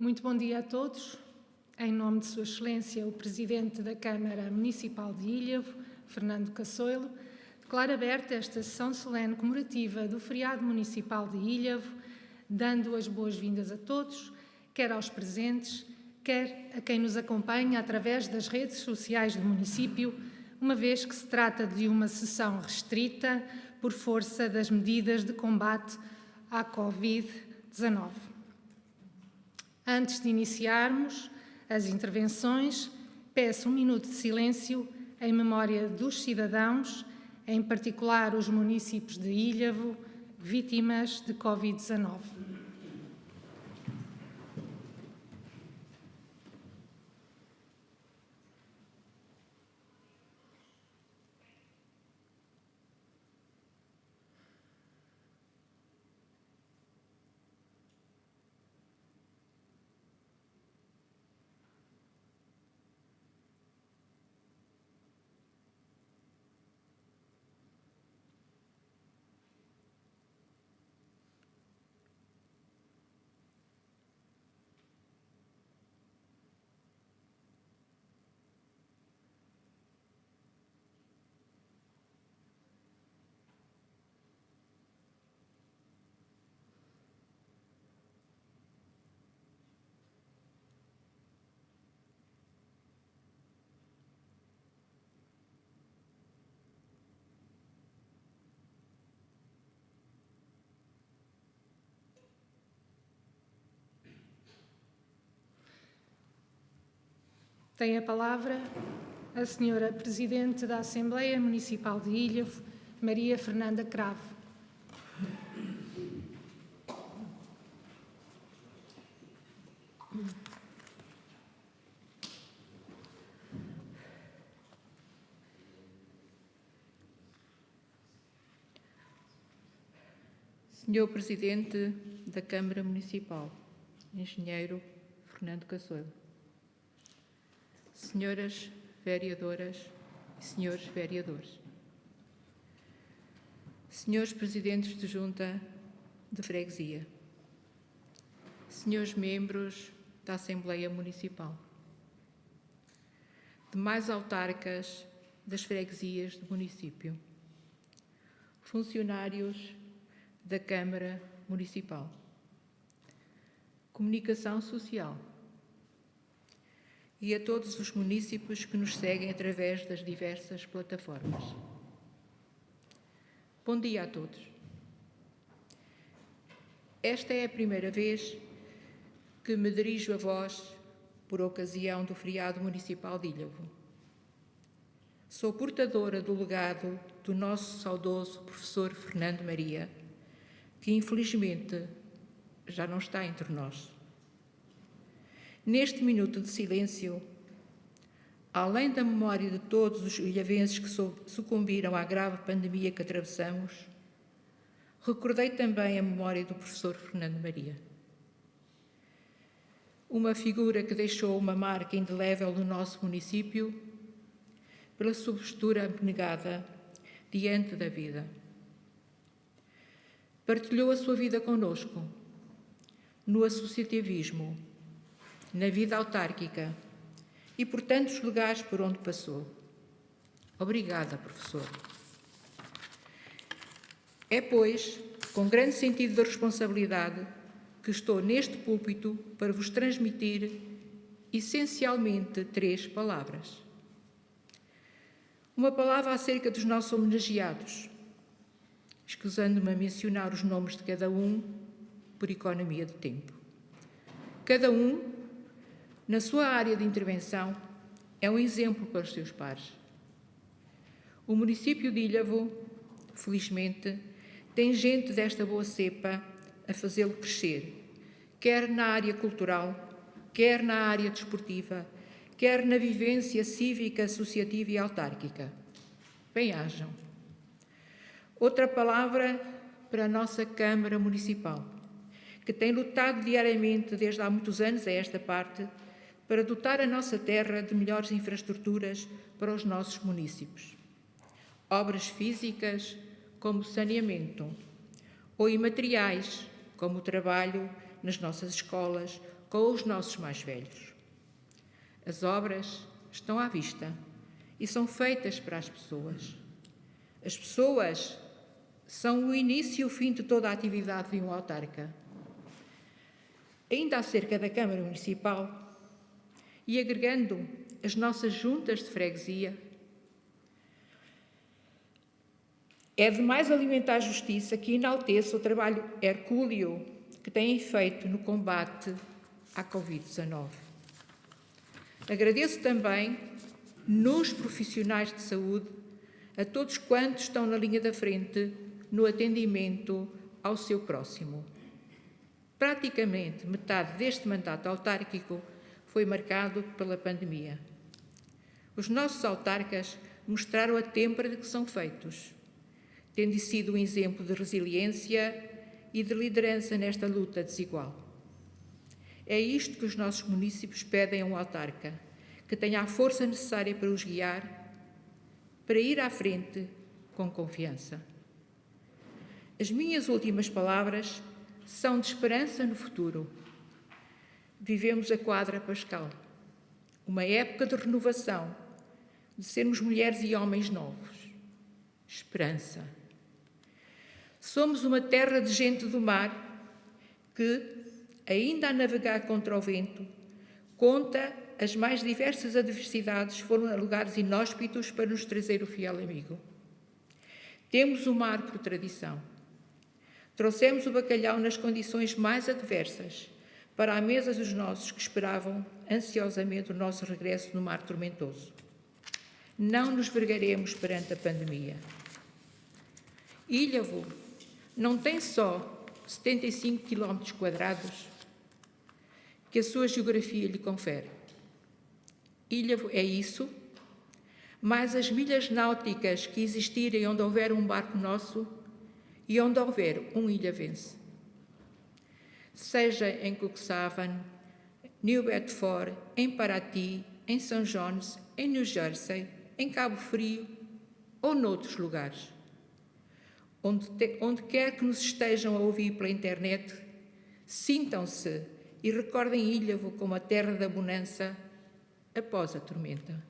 Muito bom dia a todos. Em nome de Sua Excelência, o Presidente da Câmara Municipal de Ilhavo, Fernando Cassoilo, declaro aberta esta sessão solene comemorativa do feriado municipal de Ilhavo, dando as boas-vindas a todos, quer aos presentes, quer a quem nos acompanha através das redes sociais do município, uma vez que se trata de uma sessão restrita por força das medidas de combate à Covid-19. Antes de iniciarmos as intervenções, peço um minuto de silêncio em memória dos cidadãos, em particular os municípios de Ilhavo, vítimas de Covid-19. Tem a palavra a Senhora Presidente da Assembleia Municipal de Ilhavo, Maria Fernanda Cravo. Senhor Presidente da Câmara Municipal, Engenheiro Fernando Cassoilo, Senhoras Vereadoras e Senhores Vereadores, Senhores Presidentes de Junta de Freguesia, Senhores Membros da Assembleia Municipal, demais autarcas das freguesias do município, funcionários da Câmara Municipal, Comunicação Social e a todos os municípios que nos seguem através das diversas plataformas. Bom dia a todos. Esta é a primeira vez que me dirijo a vós por ocasião do feriado municipal de Ilhavo. Sou portadora do legado do nosso saudoso professor Fernando Maria, que infelizmente já não está entre nós. Neste minuto de silêncio, além da memória de todos os ilhavenses que sucumbiram à grave pandemia que atravessamos, recordei também a memória do professor Fernando Maria. Uma figura que deixou uma marca indelével no nosso município pela sua postura abnegada diante da vida. Partilhou a sua vida conosco, no associativismo, na vida autárquica e por tantos lugares por onde passou. Obrigada, professor. É, pois, com grande sentido de responsabilidade que estou neste púlpito para vos transmitir essencialmente 3 palavras. Uma palavra acerca dos nossos homenageados, escusando-me a mencionar os nomes de cada um por economia de tempo. Cada um, na sua área de intervenção, é um exemplo para os seus pares. O município de Ilhavo, felizmente, tem gente desta boa cepa a fazê-lo crescer, quer na área cultural, quer na área desportiva, quer na vivência cívica, associativa e autárquica. Bem-ajam. Outra palavra para a nossa Câmara Municipal, que tem lutado diariamente desde há muitos anos a esta parte para dotar a nossa terra de melhores infraestruturas para os nossos municípios. Obras físicas, como saneamento, ou imateriais, como o trabalho nas nossas escolas com os nossos mais velhos. As obras estão à vista e são feitas para as pessoas. As pessoas são o início e o fim de toda a atividade de um autarca. Ainda acerca da Câmara Municipal e agregando as nossas juntas de freguesia, é demais alimentar a justiça que enalteça o trabalho hercúleo que têm feito no combate à Covid-19. Agradeço também, nos profissionais de saúde, a todos quantos estão na linha da frente no atendimento ao seu próximo. Praticamente metade deste mandato autárquico foi marcado pela pandemia. Os nossos autarcas mostraram a têmpera de que são feitos, tendo sido um exemplo de resiliência e de liderança nesta luta desigual. É isto que os nossos municípios pedem a um autarca, que tenha a força necessária para os guiar, para ir à frente com confiança. As minhas últimas palavras são de esperança no futuro. Vivemos a quadra pascal, uma época de renovação, de sermos mulheres e homens novos. Esperança. Somos uma terra de gente do mar que, ainda a navegar contra o vento, conta as mais diversas adversidades foram lugares inóspitos para nos trazer o fiel amigo. Temos o mar por tradição. Trouxemos o bacalhau nas condições mais adversas para a mesa dos nossos que esperavam ansiosamente o nosso regresso no mar tormentoso. Não nos vergaremos perante a pandemia. Ilhavo não tem só 75 km² que a sua geografia lhe confere. Ilhavo é isso, mais as milhas náuticas que existirem onde houver um barco nosso e onde houver um ilhavense. Seja em Cuxhaven, New Bedford, em Paraty, em St. John's, em New Jersey, em Cabo Frio ou noutros lugares. Onde quer que nos estejam a ouvir pela internet, sintam-se e recordem Ilhavo como a terra da bonança após a tormenta.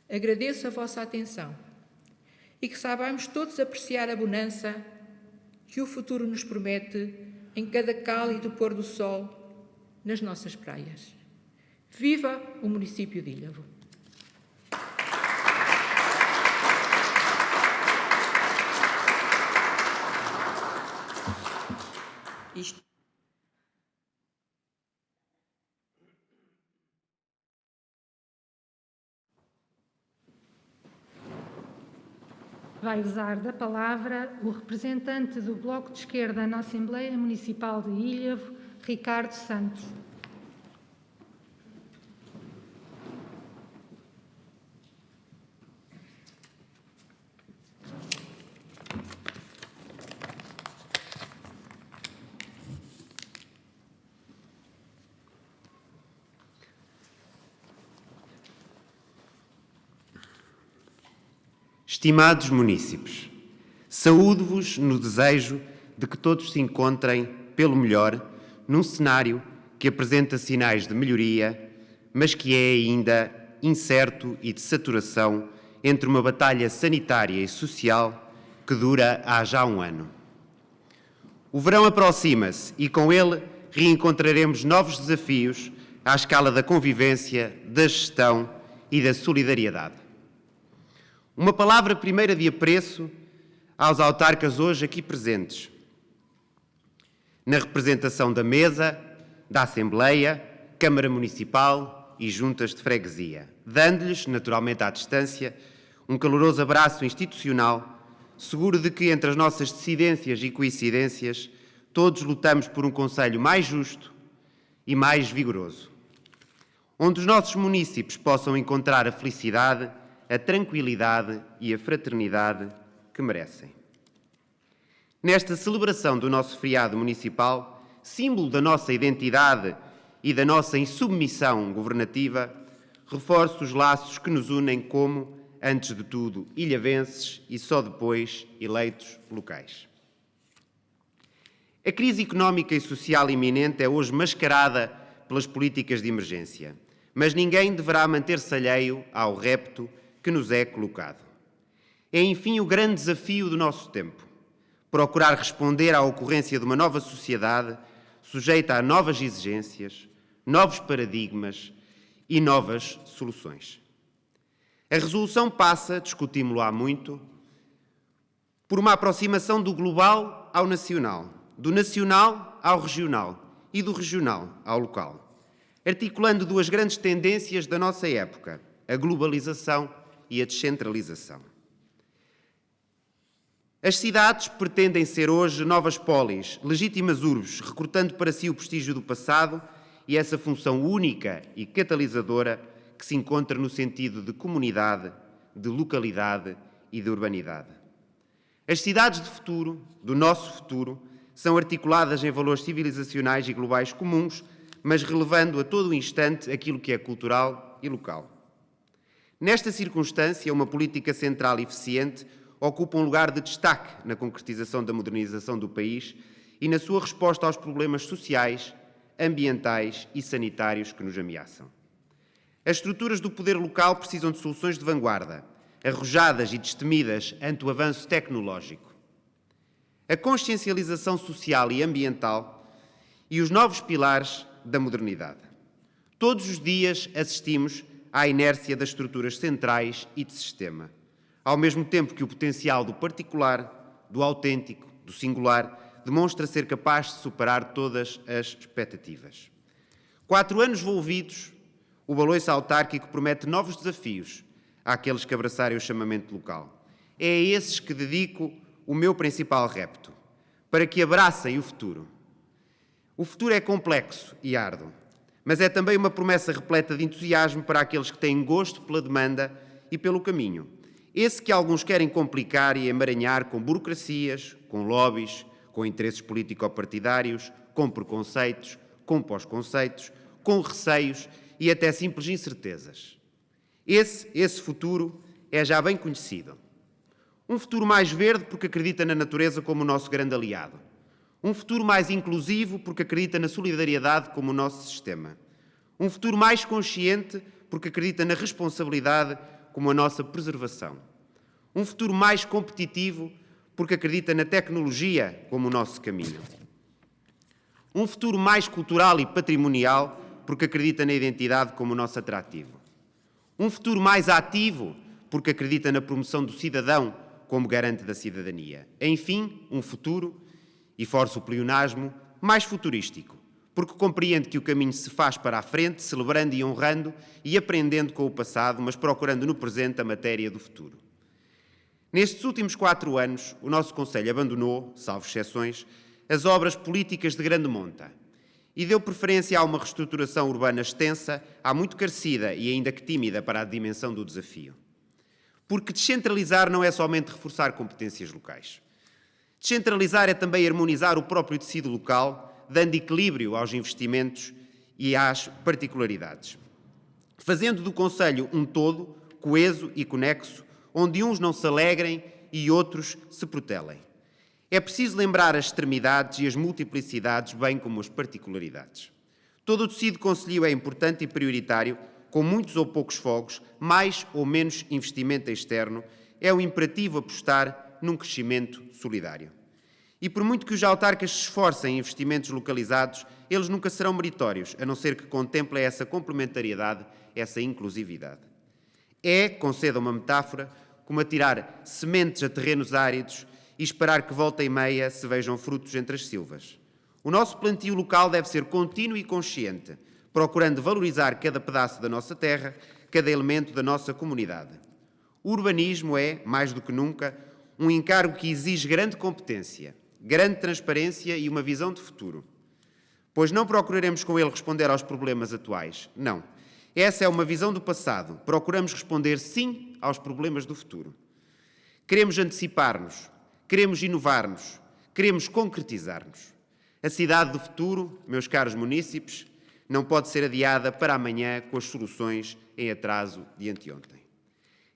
Agradeço a vossa atenção e que saibamos todos apreciar a bonança que o futuro nos promete em cada cálido pôr do sol nas nossas praias. Viva o município de Ilhavo! Vai usar da palavra o representante do Bloco de Esquerda na Assembleia Municipal de Ilhavo, Ricardo Santos. Estimados munícipes, saúdo-vos no desejo de que todos se encontrem, pelo melhor, num cenário que apresenta sinais de melhoria, mas que é ainda incerto e de saturação entre uma batalha sanitária e social que dura há já um ano. O verão aproxima-se e com ele reencontraremos novos desafios à escala da convivência, da gestão e da solidariedade. Uma palavra primeira de apreço aos autarcas hoje aqui presentes, na representação da mesa, da Assembleia, Câmara Municipal e Juntas de Freguesia, dando-lhes, naturalmente à distância, um caloroso abraço institucional, seguro de que entre as nossas dissidências e coincidências todos lutamos por um concelho mais justo e mais vigoroso, onde os nossos munícipes possam encontrar a felicidade, a tranquilidade e a fraternidade que merecem. Nesta celebração do nosso feriado municipal, símbolo da nossa identidade e da nossa insubmissão governativa, reforço os laços que nos unem como, antes de tudo, ilhavenses e só depois eleitos locais. A crise económica e social iminente é hoje mascarada pelas políticas de emergência, mas ninguém deverá manter-se alheio ao repto que nos é colocado. É, enfim, o grande desafio do nosso tempo: procurar responder à ocorrência de uma nova sociedade sujeita a novas exigências, novos paradigmas e novas soluções. A resolução passa, discutimos-lo há muito, por uma aproximação do global ao nacional, do nacional ao regional e do regional ao local, articulando duas grandes tendências da nossa época, a globalização e a descentralização. As cidades pretendem ser hoje novas polis, legítimas urbes, recrutando para si o prestígio do passado e essa função única e catalisadora que se encontra no sentido de comunidade, de localidade e de urbanidade. As cidades de futuro, do nosso futuro, são articuladas em valores civilizacionais e globais comuns, mas relevando a todo o instante aquilo que é cultural e local. Nesta circunstância, uma política central e eficiente ocupa um lugar de destaque na concretização da modernização do país e na sua resposta aos problemas sociais, ambientais e sanitários que nos ameaçam. As estruturas do poder local precisam de soluções de vanguarda, arrojadas e destemidas ante o avanço tecnológico. A consciencialização social e ambiental e os novos pilares da modernidade. Todos os dias assistimos à inércia das estruturas centrais e de sistema, ao mesmo tempo que o potencial do particular, do autêntico, do singular, demonstra ser capaz de superar todas as expectativas. 4 anos envolvidos, o baloiço autárquico promete novos desafios àqueles que abraçarem o chamamento local. É a esses que dedico o meu principal repto, para que abracem o futuro. O futuro é complexo e árduo, mas é também uma promessa repleta de entusiasmo para aqueles que têm gosto pela demanda e pelo caminho. Esse que alguns querem complicar e emaranhar com burocracias, com lobbies, com interesses político-partidários, com preconceitos, com pós-conceitos, com receios e até simples incertezas. Esse futuro é já bem conhecido. Um futuro mais verde porque acredita na natureza como o nosso grande aliado. Um futuro mais inclusivo porque acredita na solidariedade como o nosso sistema. Um futuro mais consciente porque acredita na responsabilidade como a nossa preservação. Um futuro mais competitivo porque acredita na tecnologia como o nosso caminho. Um futuro mais cultural e patrimonial porque acredita na identidade como o nosso atrativo. Um futuro mais ativo porque acredita na promoção do cidadão como garante da cidadania. Enfim, um futuro, e força o pleonasmo, mais futurístico, porque compreende que o caminho se faz para a frente, celebrando e honrando e aprendendo com o passado, mas procurando no presente a matéria do futuro. Nestes últimos 4 anos, o nosso Conselho abandonou, salvo exceções, as obras políticas de grande monta e deu preferência a uma reestruturação urbana extensa, há muito carecida e ainda que tímida para a dimensão do desafio. Porque descentralizar não é somente reforçar competências locais. Descentralizar é também harmonizar o próprio tecido local, dando equilíbrio aos investimentos e às particularidades. Fazendo do Conselho um todo, coeso e conexo, onde uns não se alegrem e outros se protelem. É preciso lembrar as extremidades e as multiplicidades, bem como as particularidades. Todo o tecido concelhio é importante e prioritário, com muitos ou poucos fogos, mais ou menos investimento externo, é um imperativo apostar num crescimento solidário. E por muito que os autarcas se esforcem em investimentos localizados, eles nunca serão meritórios, a não ser que contemplem essa complementariedade, essa inclusividade. É, conceda uma metáfora, como atirar sementes a terrenos áridos e esperar que volta e meia se vejam frutos entre as silvas. O nosso plantio local deve ser contínuo e consciente, procurando valorizar cada pedaço da nossa terra, cada elemento da nossa comunidade. O urbanismo é, mais do que nunca, um encargo que exige grande competência, grande transparência e uma visão de futuro. Pois não procuraremos com ele responder aos problemas atuais. Não. Essa é uma visão do passado. Procuramos responder, sim, aos problemas do futuro. Queremos antecipar-nos, queremos inovar-nos, queremos concretizar-nos. A cidade do futuro, meus caros munícipes, não pode ser adiada para amanhã com as soluções em atraso de anteontem.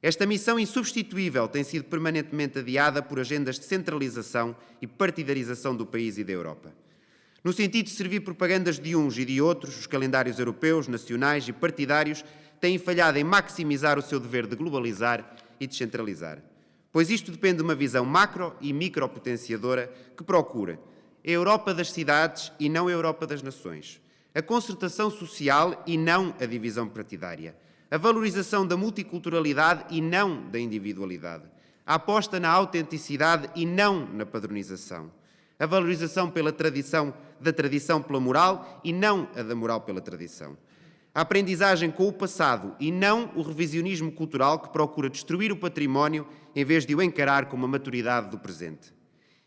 Esta missão insubstituível tem sido permanentemente adiada por agendas de centralização e partidarização do país e da Europa. No sentido de servir propagandas de uns e de outros, os calendários europeus, nacionais e partidários têm falhado em maximizar o seu dever de globalizar e descentralizar. Pois isto depende de uma visão macro e micropotenciadora que procura a Europa das cidades e não a Europa das nações, a concertação social e não a divisão partidária, a valorização da multiculturalidade e não da individualidade, a aposta na autenticidade e não na padronização, a valorização da tradição pela moral e não a da moral pela tradição, a aprendizagem com o passado e não o revisionismo cultural que procura destruir o património em vez de o encarar como a maturidade do presente.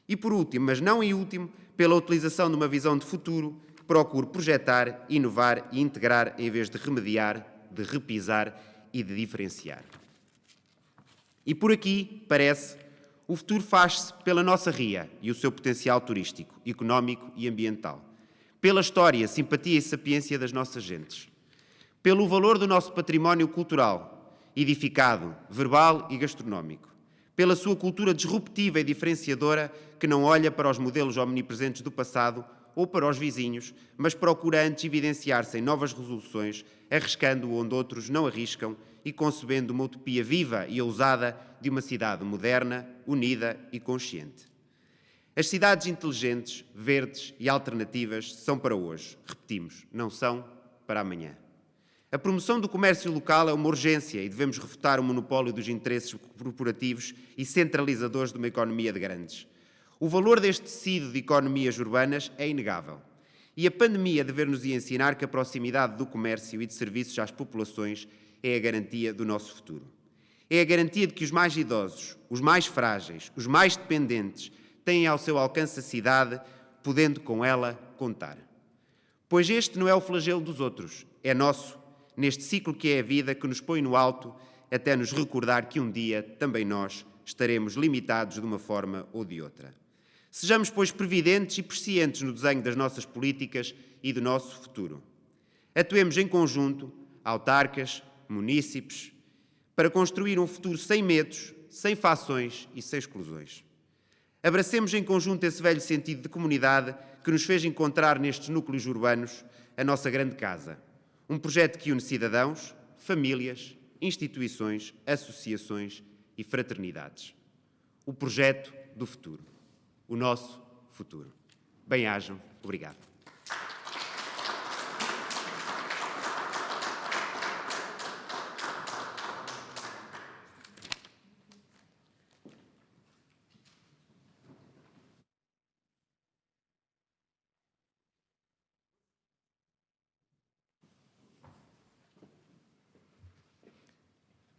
E por último, mas não em último, pela utilização de uma visão de futuro que procure projetar, inovar e integrar em vez de remediar, de repisar e de diferenciar. E por aqui, parece, o futuro faz-se pela nossa ria e o seu potencial turístico, económico e ambiental, pela história, simpatia e sapiência das nossas gentes, pelo valor do nosso património cultural, edificado, verbal e gastronómico, pela sua cultura disruptiva e diferenciadora que não olha para os modelos omnipresentes do passado ou para os vizinhos, mas procura antes evidenciar-se em novas resoluções, arriscando onde outros não arriscam e concebendo uma utopia viva e ousada de uma cidade moderna, unida e consciente. As cidades inteligentes, verdes e alternativas são para hoje. Repetimos, não são para amanhã. A promoção do comércio local é uma urgência e devemos refutar o monopólio dos interesses corporativos e centralizadores de uma economia de grandes. O valor deste tecido de economias urbanas é inegável. E a pandemia dever-nos ensinar que a proximidade do comércio e de serviços às populações é a garantia do nosso futuro. É a garantia de que os mais idosos, os mais frágeis, os mais dependentes têm ao seu alcance a cidade, podendo com ela contar. Pois este não é o flagelo dos outros, é nosso, neste ciclo que é a vida que nos põe no alto até nos recordar que um dia também nós estaremos limitados de uma forma ou de outra. Sejamos, pois, previdentes e prescientes no desenho das nossas políticas e do nosso futuro. Atuemos em conjunto, autarcas, munícipes, para construir um futuro sem medos, sem fações e sem exclusões. Abracemos em conjunto esse velho sentido de comunidade que nos fez encontrar nestes núcleos urbanos a nossa grande casa. Um projeto que une cidadãos, famílias, instituições, associações e fraternidades. O projeto do futuro. O nosso futuro. Bem-ajam. Obrigado.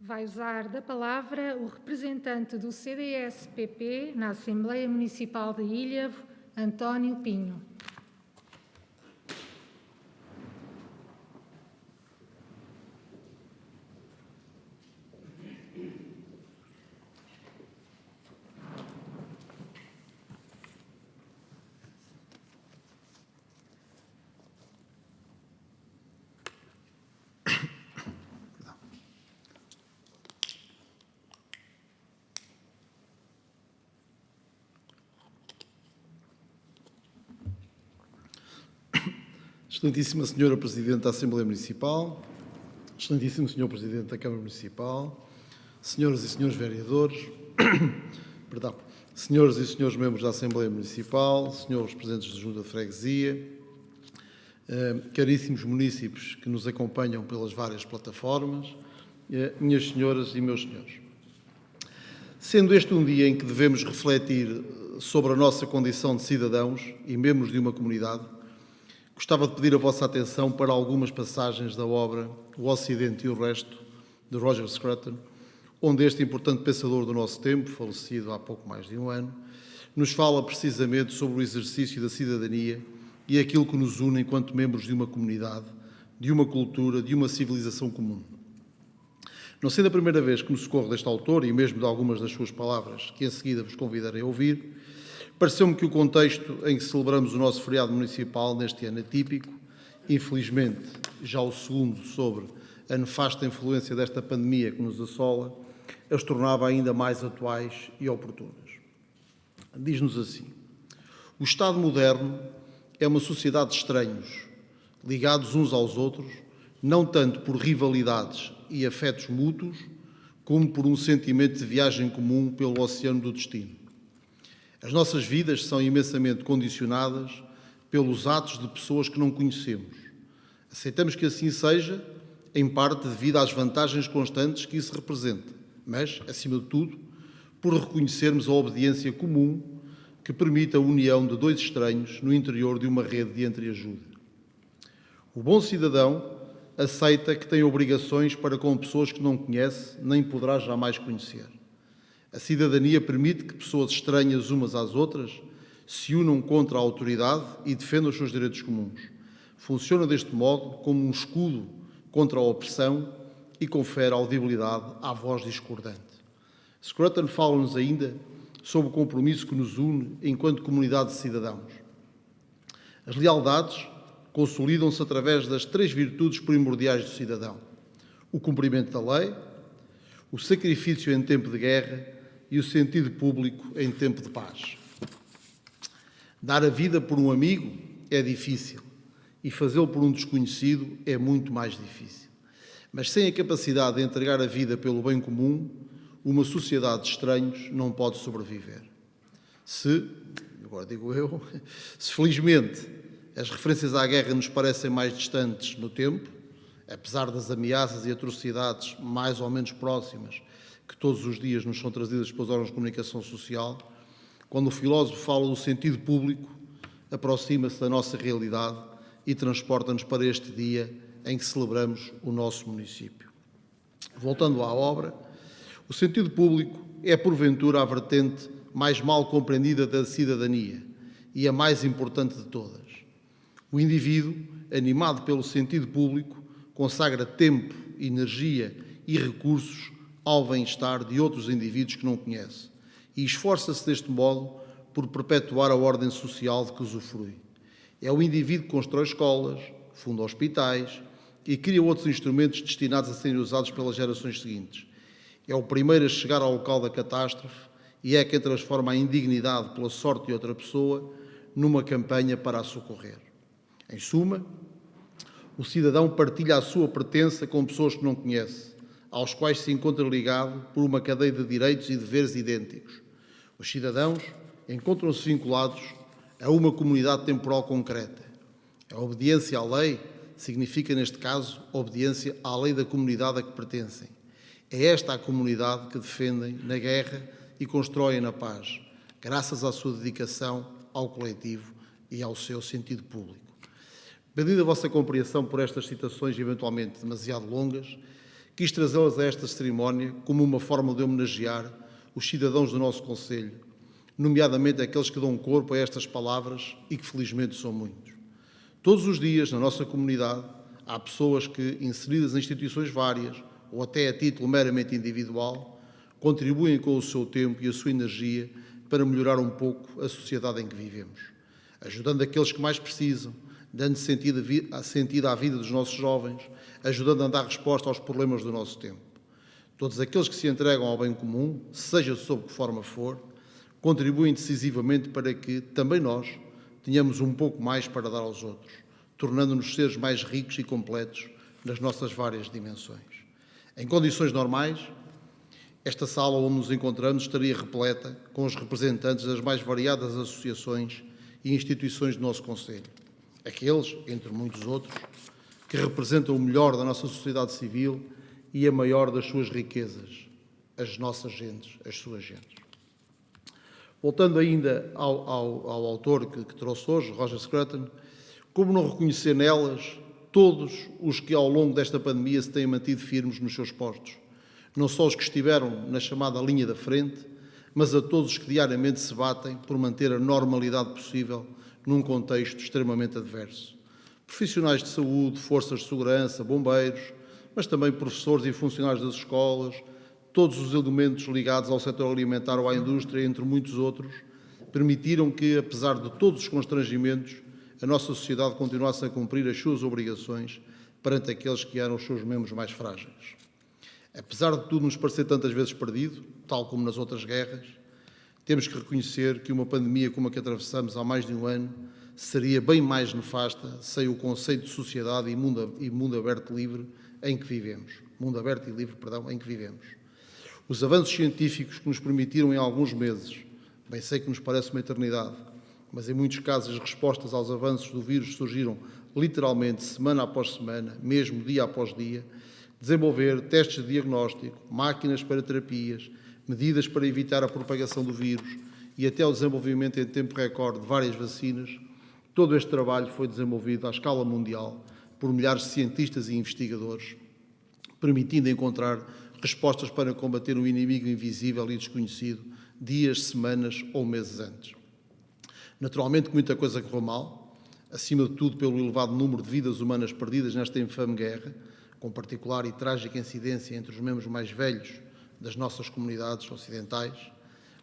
Vai usar da palavra o representante do CDS-PP na Assembleia Municipal de Ilhavo, António Pinho. Excelentíssima Senhora Presidente da Assembleia Municipal, Excelentíssimo Senhor Presidente da Câmara Municipal, Senhoras e Senhores Vereadores, perdão, Senhoras e Senhores Membros da Assembleia Municipal, Senhores Presidentes de Junta de Freguesia, caríssimos munícipes que nos acompanham pelas várias plataformas, minhas senhoras e meus senhores. Sendo este um dia em que devemos refletir sobre a nossa condição de cidadãos e membros de uma comunidade, gostava de pedir a vossa atenção para algumas passagens da obra O Ocidente e o Resto, de Roger Scruton, onde este importante pensador do nosso tempo, falecido há pouco mais de um ano, nos fala precisamente sobre o exercício da cidadania e aquilo que nos une enquanto membros de uma comunidade, de uma cultura, de uma civilização comum. Não sendo a primeira vez que me socorro deste autor e mesmo de algumas das suas palavras, que em seguida vos convidarei a ouvir, pareceu-me que o contexto em que celebramos o nosso feriado municipal neste ano atípico, infelizmente já o segundo sobre a nefasta influência desta pandemia que nos assola, as tornava ainda mais atuais e oportunas. Diz-nos assim: o Estado moderno é uma sociedade de estranhos, ligados uns aos outros, não tanto por rivalidades e afetos mútuos, como por um sentimento de viagem comum pelo oceano do destino. As nossas vidas são imensamente condicionadas pelos atos de pessoas que não conhecemos. Aceitamos que assim seja, em parte devido às vantagens constantes que isso representa, mas, acima de tudo, por reconhecermos a obediência comum que permite a união de dois estranhos no interior de uma rede de entreajuda. O bom cidadão aceita que tem obrigações para com pessoas que não conhece nem poderá jamais conhecer. A cidadania permite que pessoas estranhas umas às outras se unam contra a autoridade e defendam os seus direitos comuns. Funciona deste modo como um escudo contra a opressão e confere audibilidade à voz discordante. Scruton fala-nos ainda sobre o compromisso que nos une enquanto comunidade de cidadãos. As lealdades consolidam-se através das 3 virtudes primordiais do cidadão: o cumprimento da lei, o sacrifício em tempo de guerra e o sentido público em tempo de paz. Dar a vida por um amigo é difícil e fazê-lo por um desconhecido é muito mais difícil. Mas sem a capacidade de entregar a vida pelo bem comum, uma sociedade de estranhos não pode sobreviver. Agora digo eu, se felizmente as referências à guerra nos parecem mais distantes no tempo, apesar das ameaças e atrocidades mais ou menos próximas que todos os dias nos são trazidas pelos órgãos de comunicação social, quando o filósofo fala do sentido público, aproxima-se da nossa realidade e transporta-nos para este dia em que celebramos o nosso município. Voltando à obra, o sentido público é, porventura, a vertente mais mal compreendida da cidadania e a mais importante de todas. O indivíduo, animado pelo sentido público, consagra tempo, energia e recursos ao bem-estar de outros indivíduos que não conhece e esforça-se deste modo por perpetuar a ordem social de que usufrui. É o indivíduo que constrói escolas, funda hospitais e cria outros instrumentos destinados a serem usados pelas gerações seguintes. É o primeiro a chegar ao local da catástrofe e é quem transforma a indignidade pela sorte de outra pessoa numa campanha para a socorrer. Em suma, o cidadão partilha a sua pertença com pessoas que não conhece, aos quais se encontra ligado por uma cadeia de direitos e deveres idênticos. Os cidadãos encontram-se vinculados a uma comunidade temporal concreta. A obediência à lei significa, neste caso, obediência à lei da comunidade a que pertencem. É esta a comunidade que defendem na guerra e constroem na paz, graças à sua dedicação ao coletivo e ao seu sentido público. Pedindo a vossa compreensão por estas citações eventualmente demasiado longas, quis trazê-las a esta cerimónia como uma forma de homenagear os cidadãos do nosso concelho, nomeadamente aqueles que dão corpo a estas palavras e que felizmente são muitos. Todos os dias, na nossa comunidade, há pessoas que, inseridas em instituições várias, ou até a título meramente individual, contribuem com o seu tempo e a sua energia para melhorar um pouco a sociedade em que vivemos, ajudando aqueles que mais precisam, dando sentido à vida dos nossos jovens, ajudando a dar resposta aos problemas do nosso tempo. Todos aqueles que se entregam ao bem comum, seja sob que forma for, contribuem decisivamente para que também nós tenhamos um pouco mais para dar aos outros, tornando-nos seres mais ricos e completos nas nossas várias dimensões. Em condições normais, esta sala onde nos encontramos estaria repleta com os representantes das mais variadas associações e instituições do nosso concelho. Aqueles, entre muitos outros, que representam o melhor da nossa sociedade civil e a maior das suas riquezas, as nossas gentes, as suas gentes. Voltando ainda ao autor que trouxe hoje, Roger Scruton, como não reconhecer nelas todos os que ao longo desta pandemia se têm mantido firmes nos seus postos, não só os que estiveram na chamada linha da frente, mas a todos os que diariamente se batem por manter a normalidade possível num contexto extremamente adverso. Profissionais de saúde, forças de segurança, bombeiros, mas também professores e funcionários das escolas, todos os elementos ligados ao setor alimentar ou à indústria, entre muitos outros, permitiram que, apesar de todos os constrangimentos, a nossa sociedade continuasse a cumprir as suas obrigações perante aqueles que eram os seus membros mais frágeis. Apesar de tudo nos parecer tantas vezes perdido, tal como nas outras guerras, temos que reconhecer que uma pandemia como a que atravessamos há mais de um ano seria bem mais nefasta sem o conceito de sociedade e mundo aberto livre em que vivemos. Mundo aberto e livre, perdão, em que vivemos. Os avanços científicos que nos permitiram em alguns meses, bem sei que nos parece uma eternidade, mas em muitos casos as respostas aos avanços do vírus surgiram literalmente semana após semana, mesmo dia após dia, desenvolver testes de diagnóstico, máquinas para terapias, medidas para evitar a propagação do vírus e até o desenvolvimento em tempo recorde de várias vacinas, todo este trabalho foi desenvolvido à escala mundial por milhares de cientistas e investigadores, permitindo encontrar respostas para combater um inimigo invisível e desconhecido dias, semanas ou meses antes. Naturalmente, muita coisa correu mal, acima de tudo pelo elevado número de vidas humanas perdidas nesta infame guerra, com particular e trágica incidência entre os membros mais velhos das nossas comunidades ocidentais,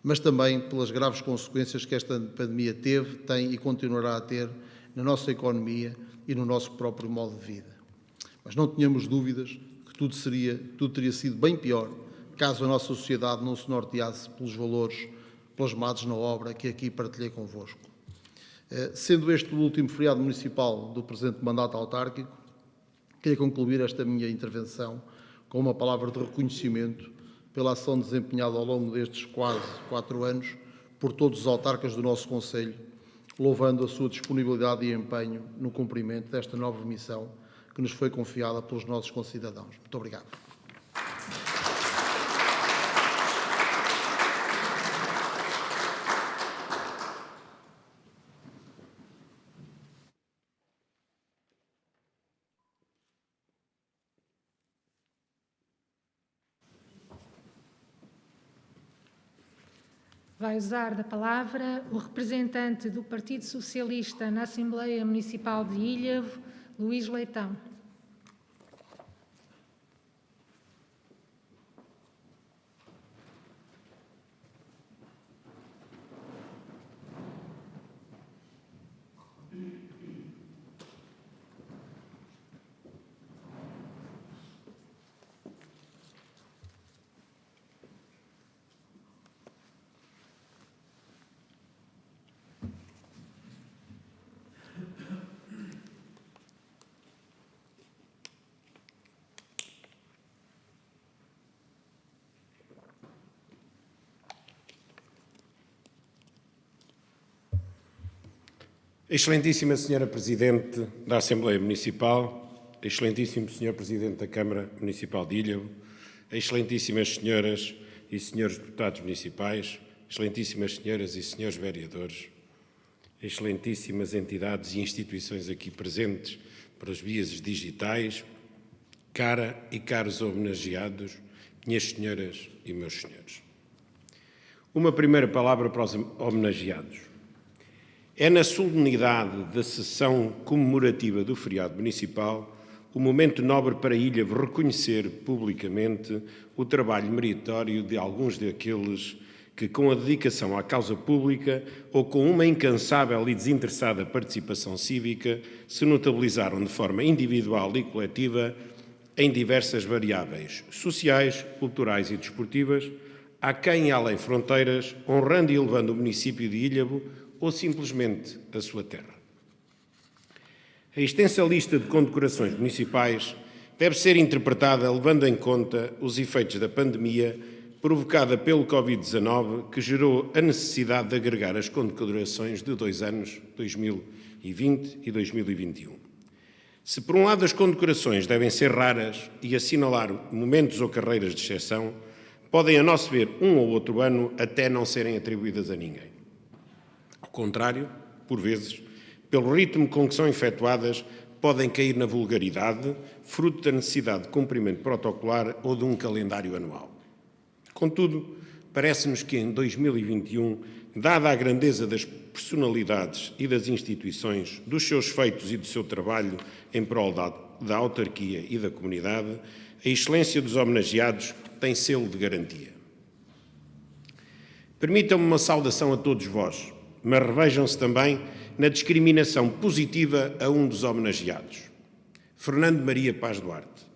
mas também pelas graves consequências que esta pandemia teve, tem e continuará a ter na nossa economia e no nosso próprio modo de vida. Mas não tenhamos dúvidas que tudo teria sido bem pior caso a nossa sociedade não se norteasse pelos valores plasmados na obra que aqui partilhei convosco. Sendo este o último feriado municipal do presente mandato autárquico, queria concluir esta minha intervenção com uma palavra de reconhecimento pela ação desempenhada ao longo destes quase 4 anos por todos os autarcas do nosso concelho, louvando a sua disponibilidade e empenho no cumprimento desta nova missão que nos foi confiada pelos nossos concidadãos. Muito obrigado. Vai usar da palavra o representante do Partido Socialista na Assembleia Municipal de Ilhavo, Luís Leitão. Excelentíssima Senhora Presidente da Assembleia Municipal, Excelentíssimo Senhor Presidente da Câmara Municipal de Ilhavo, Excelentíssimas Senhoras e Senhores Deputados Municipais, Excelentíssimas Senhoras e Senhores Vereadores, Excelentíssimas entidades e instituições aqui presentes pelas vias digitais, cara e caros homenageados, minhas senhoras e meus senhores. Uma primeira palavra para os homenageados. É na solenidade da sessão comemorativa do feriado municipal o momento nobre para Ilhavo reconhecer publicamente o trabalho meritório de alguns daqueles que, com a dedicação à causa pública ou com uma incansável e desinteressada participação cívica, se notabilizaram de forma individual e coletiva em diversas variáveis sociais, culturais e desportivas, aquém e além fronteiras, honrando e elevando o município de Ilhavo ou simplesmente a sua terra. A extensa lista de condecorações municipais deve ser interpretada levando em conta os efeitos da pandemia provocada pelo Covid-19, que gerou a necessidade de agregar as condecorações de 2 anos, 2020 e 2021. Se, por um lado, as condecorações devem ser raras e assinalar momentos ou carreiras de exceção, podem, a nosso ver, um ou outro ano até não serem atribuídas a ninguém. Ao contrário, por vezes, pelo ritmo com que são efetuadas, podem cair na vulgaridade, fruto da necessidade de cumprimento protocolar ou de um calendário anual. Contudo, parece-nos que em 2021, dada a grandeza das personalidades e das instituições, dos seus feitos e do seu trabalho em prol da autarquia e da comunidade, a excelência dos homenageados tem selo de garantia. Permitam-me uma saudação a todos vós, mas revejam-se também na discriminação positiva a um dos homenageados, Fernando Maria Paz Duarte.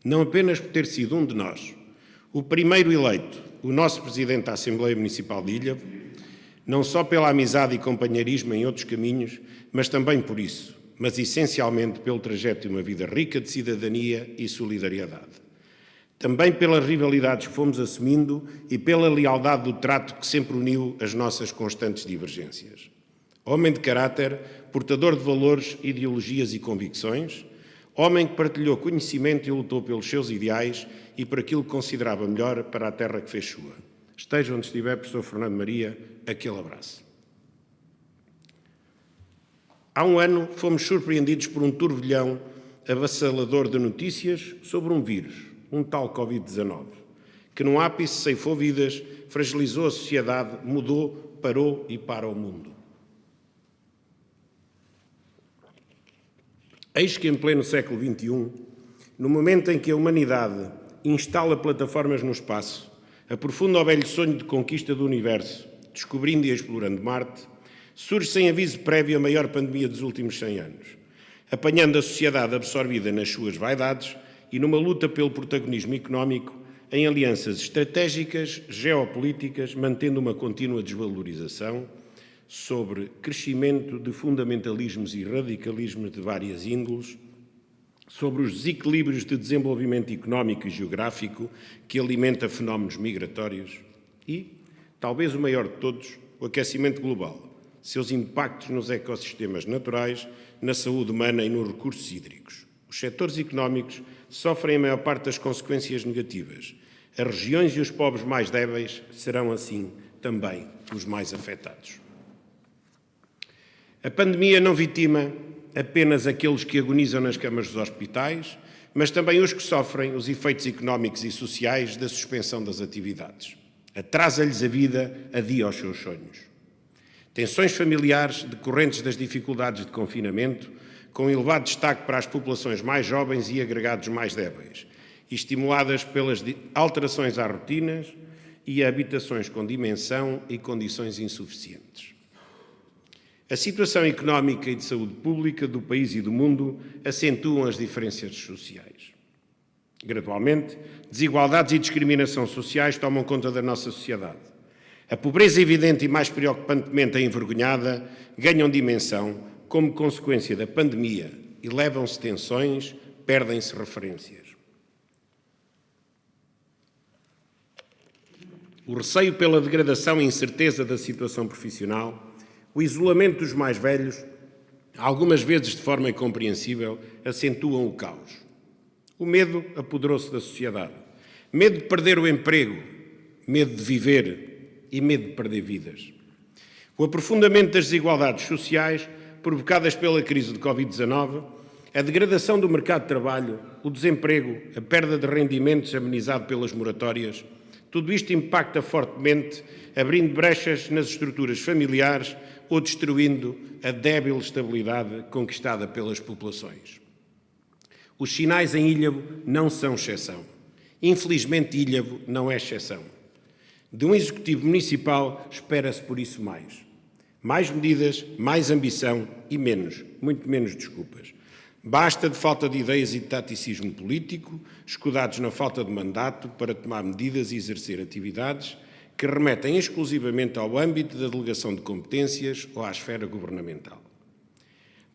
Não apenas por ter sido um de nós, o primeiro eleito, o nosso Presidente da Assembleia Municipal de Ilhavo, Não só pela amizade e companheirismo em outros caminhos, mas também por isso, mas essencialmente pelo trajeto de uma vida rica de cidadania e solidariedade. Também pelas rivalidades que fomos assumindo e pela lealdade do trato que sempre uniu as nossas constantes divergências. Homem de caráter, portador de valores, ideologias e convicções, homem que partilhou conhecimento e lutou pelos seus ideais e por aquilo que considerava melhor para a terra que fez sua. Esteja onde estiver, professor Fernando Maria, aquele abraço. Há um ano fomos surpreendidos por um turbilhão avassalador de notícias sobre um vírus, um tal Covid-19, que num ápice ceifou vidas, fragilizou a sociedade, mudou, parou e para o mundo. Eis que em pleno século XXI, no momento em que a humanidade instala plataformas no espaço, aprofunda o velho sonho de conquista do universo, descobrindo e explorando Marte, surge sem aviso prévio a maior pandemia dos últimos 100 anos, apanhando a sociedade absorvida nas suas vaidades e numa luta pelo protagonismo económico em alianças estratégicas, geopolíticas, mantendo uma contínua desvalorização sobre crescimento de fundamentalismos e radicalismos de várias índoles, sobre os desequilíbrios de desenvolvimento económico e geográfico que alimenta fenómenos migratórios e, talvez o maior de todos, o aquecimento global, seus impactos nos ecossistemas naturais, na saúde humana e nos recursos hídricos. Os setores económicos sofrem a maior parte das consequências negativas. As regiões e os povos mais débeis serão, assim, também os mais afetados. A pandemia não vitima apenas aqueles que agonizam nas camas dos hospitais, mas também os que sofrem os efeitos económicos e sociais da suspensão das atividades. Atrasa-lhes a vida, adia aos seus sonhos. Tensões familiares decorrentes das dificuldades de confinamento, com elevado destaque para as populações mais jovens e agregados mais débeis, e estimuladas pelas alterações às rotinas e a habitações com dimensão e condições insuficientes. A situação económica e de saúde pública do país e do mundo acentuam as diferenças sociais. Gradualmente, desigualdades e discriminação sociais tomam conta da nossa sociedade. A pobreza evidente e, mais preocupantemente, a envergonhada, ganham dimensão como consequência da pandemia e levam-se tensões, perdem-se referências. O receio pela degradação e incerteza da situação profissional, o isolamento dos mais velhos, algumas vezes de forma incompreensível, acentuam o caos. O medo apoderou-se da sociedade. Medo de perder o emprego, medo de viver e medo de perder vidas. O aprofundamento das desigualdades sociais provocadas pela crise de Covid-19, a degradação do mercado de trabalho, o desemprego, a perda de rendimentos amenizado pelas moratórias, tudo isto impacta fortemente, abrindo brechas nas estruturas familiares ou destruindo a débil estabilidade conquistada pelas populações. Os sinais em Ilhavo não são exceção. Infelizmente, Ilhavo não é exceção. De um Executivo Municipal espera-se por isso mais. Mais medidas, mais ambição e menos, muito menos desculpas. Basta de falta de ideias e de taticismo político, escudados na falta de mandato para tomar medidas e exercer atividades que remetem exclusivamente ao âmbito da delegação de competências ou à esfera governamental.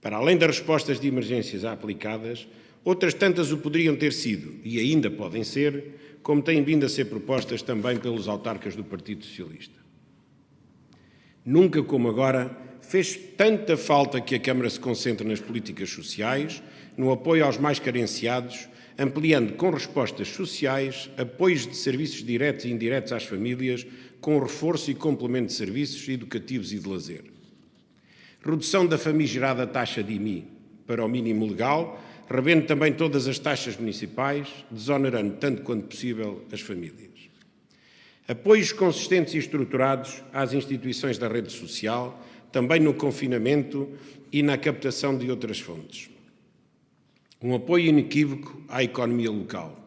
Para além das respostas de emergências aplicadas, outras tantas o poderiam ter sido, e ainda podem ser, como têm vindo a ser propostas também pelos autarcas do Partido Socialista. Nunca como agora fez tanta falta que a Câmara se concentre nas políticas sociais, no apoio aos mais carenciados, ampliando com respostas sociais apoios de serviços diretos e indiretos às famílias, com reforço e complemento de serviços educativos e de lazer. Redução da famigerada taxa de IMI para o mínimo legal, revendo também todas as taxas municipais, desonerando tanto quanto possível as famílias. Apoios consistentes e estruturados às instituições da rede social, também no confinamento e na captação de outras fontes. Um apoio inequívoco à economia local,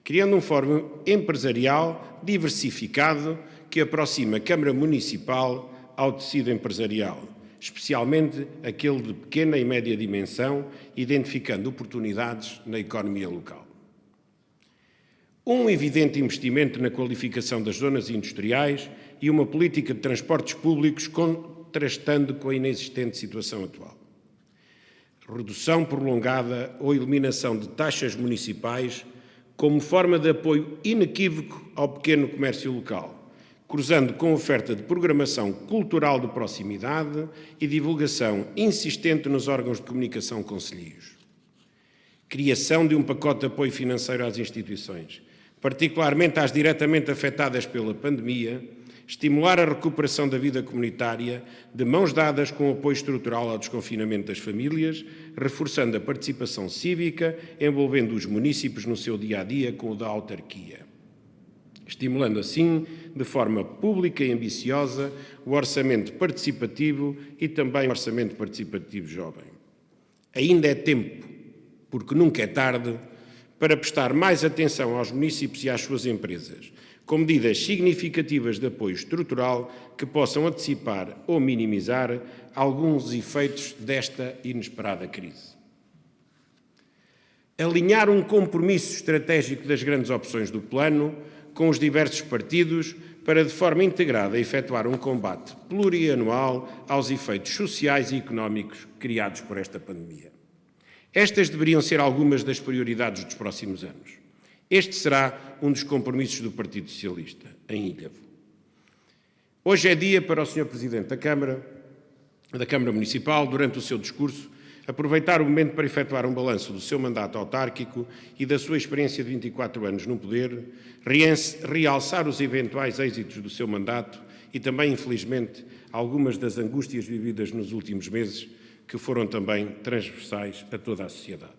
criando um fórum empresarial diversificado que aproxima a Câmara Municipal ao tecido empresarial, especialmente aquele de pequena e média dimensão, identificando oportunidades na economia local. um evidente investimento na qualificação das zonas industriais e uma política de transportes públicos contrastando com a inexistente situação atual. Redução prolongada ou eliminação de taxas municipais como forma de apoio inequívoco ao pequeno comércio local, cruzando com oferta de programação cultural de proximidade e divulgação insistente nos órgãos de comunicação concelhios. Criação de um pacote de apoio financeiro às instituições, particularmente às diretamente afetadas pela pandemia, estimular a recuperação da vida comunitária de mãos dadas com o apoio estrutural ao desconfinamento das famílias, reforçando a participação cívica, envolvendo os municípios no seu dia-a-dia com o da autarquia. Estimulando assim, de forma pública e ambiciosa, o orçamento participativo e também o orçamento participativo jovem. Ainda é tempo, porque nunca é tarde, para prestar mais atenção aos municípios e às suas empresas, com medidas significativas de apoio estrutural que possam antecipar ou minimizar alguns efeitos desta inesperada crise. Alinhar um compromisso estratégico das grandes opções do plano com os diversos partidos para, de forma integrada, efetuar um combate plurianual aos efeitos sociais e económicos criados por esta pandemia. Estas deveriam ser algumas das prioridades dos próximos anos. Este será um dos compromissos do Partido Socialista, em Ilhavo. Hoje é dia para o Sr. Presidente da Câmara Municipal, durante o seu discurso, aproveitar o momento para efetuar um balanço do seu mandato autárquico e da sua experiência de 24 anos no poder, realçar os eventuais êxitos do seu mandato e também, infelizmente, algumas das angústias vividas nos últimos meses, que foram também transversais a toda a sociedade.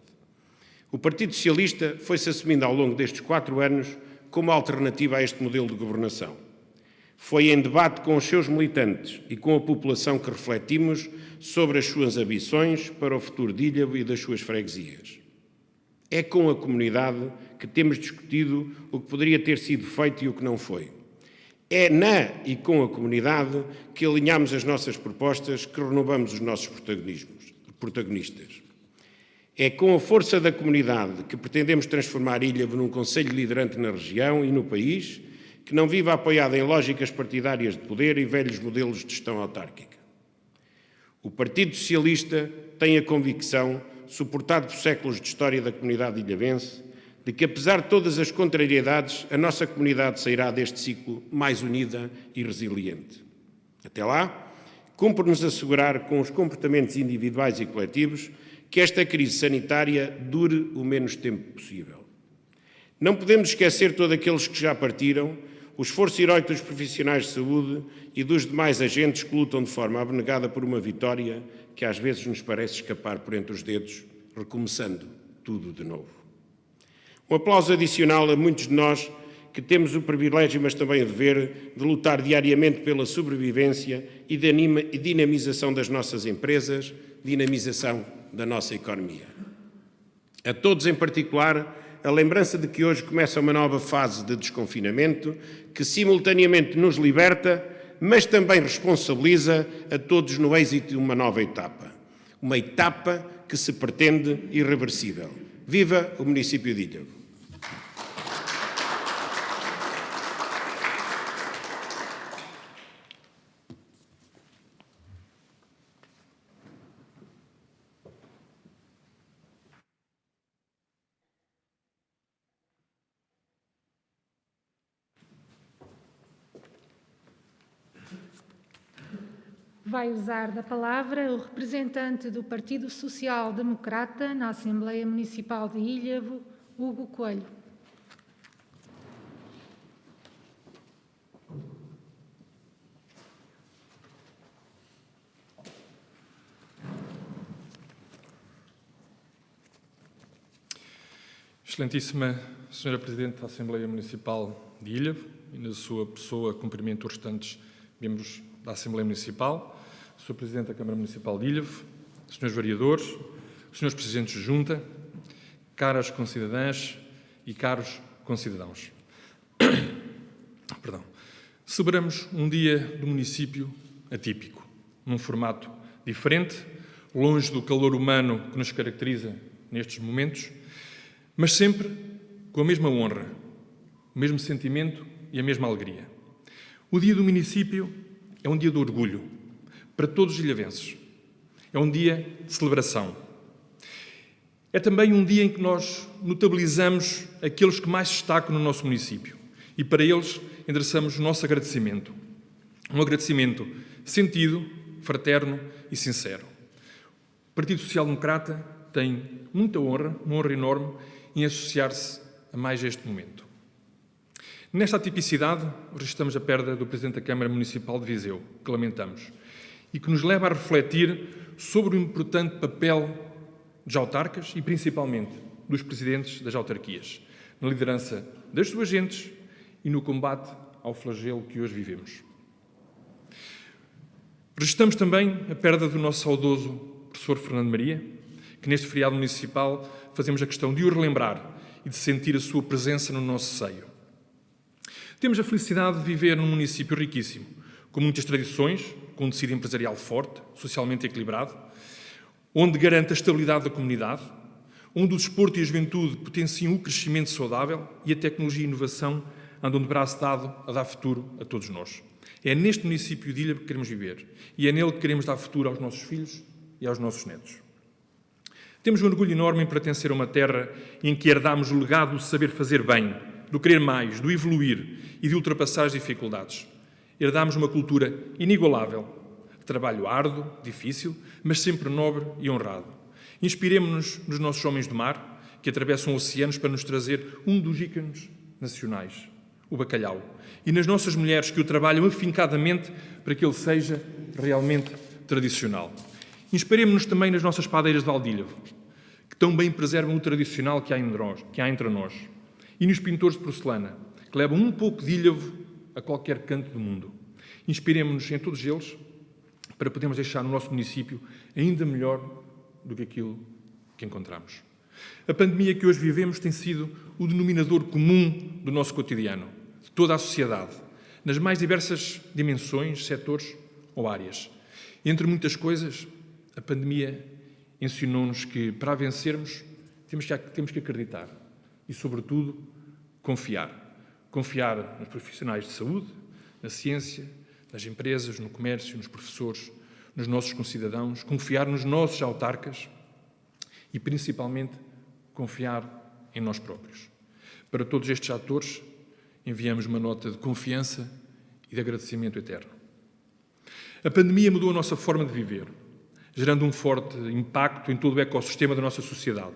O Partido Socialista foi-se assumindo ao longo destes 4 anos como alternativa a este modelo de governação. Foi em debate com os seus militantes e com a população que refletimos sobre as suas ambições para o futuro de Ilhavo e das suas freguesias. É com a comunidade que temos discutido o que poderia ter sido feito e o que não foi. É na e com a comunidade que alinhamos as nossas propostas, que renovamos os nossos protagonistas. É com a força da comunidade que pretendemos transformar Ilhavo num concelho liderante na região e no país, que não viva apoiado em lógicas partidárias de poder e velhos modelos de gestão autárquica. O Partido Socialista tem a convicção, suportado por séculos de história da comunidade ilhavense, de que, apesar de todas as contrariedades, a nossa comunidade sairá deste ciclo mais unida e resiliente. Até lá, cumpre-nos assegurar, com os comportamentos individuais e coletivos, que esta crise sanitária dure o menos tempo possível. Não podemos esquecer todos aqueles que já partiram, o esforço heroico dos profissionais de saúde e dos demais agentes que lutam de forma abnegada por uma vitória que às vezes nos parece escapar por entre os dedos, recomeçando tudo de novo. Um aplauso adicional a muitos de nós que temos o privilégio, mas também o dever, de lutar diariamente pela sobrevivência e dinamização das nossas empresas, dinamização da nossa economia. A todos em particular, a lembrança de que hoje começa uma nova fase de desconfinamento que simultaneamente nos liberta, mas também responsabiliza a todos no êxito de uma nova etapa. Uma etapa que se pretende irreversível. Viva o município de Ilhavo! Vai usar da palavra o representante do Partido Social Democrata na Assembleia Municipal de Ilhavo, Hugo Coelho. Excelentíssima Senhora Presidente da Assembleia Municipal de Ilhavo, e na sua pessoa cumprimento os restantes membros da Assembleia Municipal, Sr. Presidente da Câmara Municipal de Ilhavo, Srs. Vereadores, Srs. Presidentes de Junta, caras concidadãs e caros concidadãos. Celebramos um dia do município atípico, num formato diferente, longe do calor humano que nos caracteriza nestes momentos, mas sempre com a mesma honra o mesmo sentimento e a mesma alegria. O dia do município é um dia de orgulho para todos os ilhavenses. É um dia de celebração. É também um dia em que nós notabilizamos aqueles que mais destacam no nosso município e para eles endereçamos o nosso agradecimento. Um agradecimento sentido, fraterno e sincero. O Partido Social Democrata tem muita honra, uma honra enorme, em associar-se a mais este momento. Nesta atipicidade, registramos a perda do Presidente da Câmara Municipal de Viseu, que lamentamos, e que nos leva a refletir sobre o importante papel dos autarcas e, principalmente, dos presidentes das autarquias, na liderança das suas gentes e no combate ao flagelo que hoje vivemos. Registramos também a perda do nosso saudoso professor Fernando Maria, que neste feriado municipal fazemos a questão de o relembrar e de sentir a sua presença no nosso seio. Temos a felicidade de viver num município riquíssimo, com muitas tradições, com um tecido empresarial forte, socialmente equilibrado, onde garante a estabilidade da comunidade, onde o desporto e a juventude potenciam o crescimento saudável e a tecnologia e a inovação andam de braço dado a dar futuro a todos nós. É neste município de Ilha que queremos viver e é nele que queremos dar futuro aos nossos filhos e aos nossos netos. Temos um orgulho enorme em pertencer a uma terra em que herdamos o legado do saber fazer bem, do querer mais, do evoluir e de ultrapassar as dificuldades. Herdamos uma cultura inigualável, de trabalho árduo, difícil, mas sempre nobre e honrado. Inspiremo-nos nos nossos homens do mar, que atravessam oceanos para nos trazer um dos ícones nacionais, o bacalhau, e nas nossas mulheres que o trabalham afincadamente para que ele seja realmente tradicional. Inspiremo-nos também nas nossas padeiras de Valdilhavo, que tão bem preservam o tradicional que há entre nós, e nos pintores de porcelana, que levam um pouco de Ilhavo a qualquer canto do mundo. Inspiremo-nos em todos eles para podermos deixar o nosso município ainda melhor do que aquilo que encontramos. A pandemia que hoje vivemos tem sido o denominador comum do nosso cotidiano, de toda a sociedade, nas mais diversas dimensões, setores ou áreas. Entre muitas coisas, a pandemia ensinou-nos que, para a vencermos, temos que acreditar e, sobretudo, confiar. Confiar nos profissionais de saúde, na ciência, nas empresas, no comércio, nos professores, nos nossos concidadãos, confiar nos nossos autarcas e, principalmente, confiar em nós próprios. Para todos estes atores, enviamos uma nota de confiança e de agradecimento eterno. A pandemia mudou a nossa forma de viver, gerando um forte impacto em todo o ecossistema da nossa sociedade.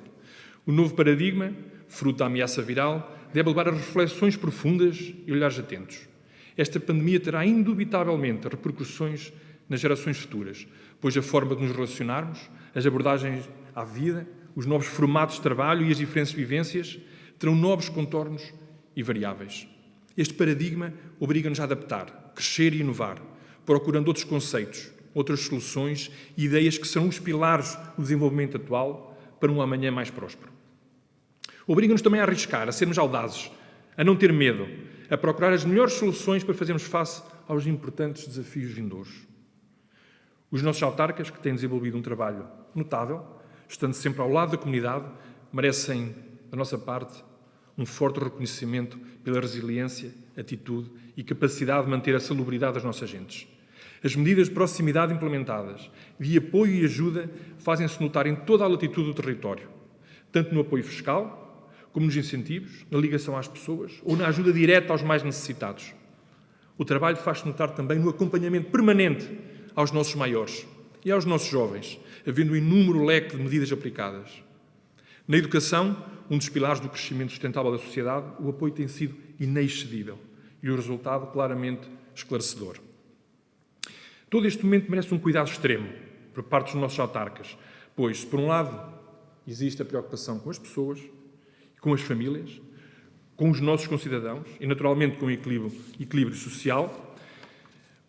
O novo paradigma, fruto da ameaça viral, deve levar a reflexões profundas e olhares atentos. Esta pandemia terá indubitavelmente repercussões nas gerações futuras, pois a forma de nos relacionarmos, as abordagens à vida, os novos formatos de trabalho e as diferentes vivências terão novos contornos e variáveis. Este paradigma obriga-nos a adaptar, crescer e inovar, procurando outros conceitos, outras soluções e ideias que serão os pilares do desenvolvimento atual para um amanhã mais próspero. Obriga-nos também a arriscar, a sermos audazes, a não ter medo, a procurar as melhores soluções para fazermos face aos importantes desafios vindouros. Os nossos autarcas, que têm desenvolvido um trabalho notável, estando sempre ao lado da comunidade, merecem, da nossa parte, um forte reconhecimento pela resiliência, atitude e capacidade de manter a salubridade das nossas gentes. As medidas de proximidade implementadas, de apoio e ajuda, fazem-se notar em toda a latitude do território, tanto no apoio fiscal, como nos incentivos, na ligação às pessoas ou na ajuda direta aos mais necessitados. O trabalho faz-se notar também no acompanhamento permanente aos nossos maiores e aos nossos jovens, havendo um inúmero leque de medidas aplicadas. Na educação, um dos pilares do crescimento sustentável da sociedade, o apoio tem sido inexcedível e o resultado claramente esclarecedor. Todo este momento merece um cuidado extremo por parte dos nossos autarcas, pois, por um lado, existe a preocupação com as pessoas, com as famílias, com os nossos concidadãos e, naturalmente, com o equilíbrio social.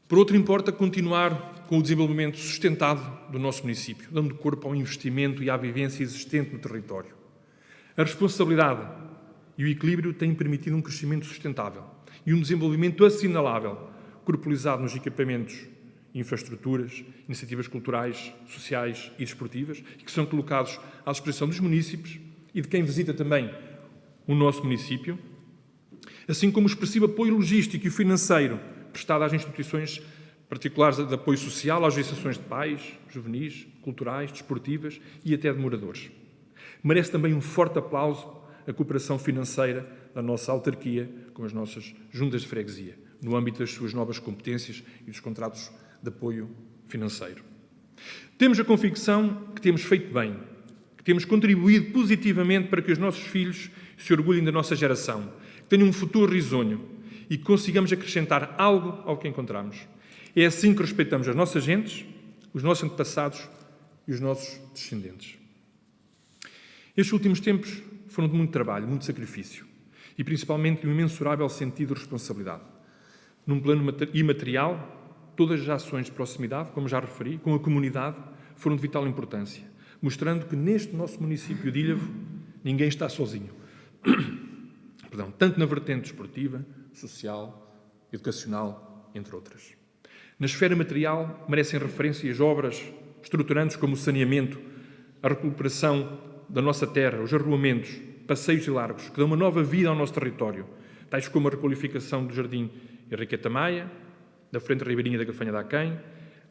Por outro, importa continuar com o desenvolvimento sustentado do nosso município, dando corpo ao investimento e à vivência existente no território. A responsabilidade e o equilíbrio têm permitido um crescimento sustentável e um desenvolvimento assinalável, corporizado nos equipamentos, infraestruturas, iniciativas culturais, sociais e desportivas, e que são colocados à disposição dos munícipes e de quem visita também o nosso município, assim como o expressivo apoio logístico e financeiro prestado às instituições particulares de apoio social, às associações de pais, juvenis, culturais, desportivas e até de moradores. Merece também um forte aplauso a cooperação financeira da nossa autarquia com as nossas juntas de freguesia, no âmbito das suas novas competências e dos contratos de apoio financeiro. Temos a convicção que temos feito bem, que temos contribuído positivamente para que os nossos filhos se orgulhem da nossa geração, que tenham um futuro risonho e que consigamos acrescentar algo ao que encontramos. É assim que respeitamos as nossas gentes, os nossos antepassados e os nossos descendentes. Estes últimos tempos foram de muito trabalho, muito sacrifício e principalmente de um imensurável sentido de responsabilidade. Num plano imaterial, todas as ações de proximidade, como já referi, com a comunidade, foram de vital importância, mostrando que neste nosso município de Ilhavo ninguém está sozinho. Tanto na vertente desportiva, social, educacional, entre outras. Na esfera material, merecem referência as obras estruturantes como o saneamento, a recuperação da nossa terra, os arruamentos, passeios e largos, que dão uma nova vida ao nosso território, tais como a requalificação do Jardim Henriqueta Maia, da Frente Ribeirinha da Gafanha da Aquém,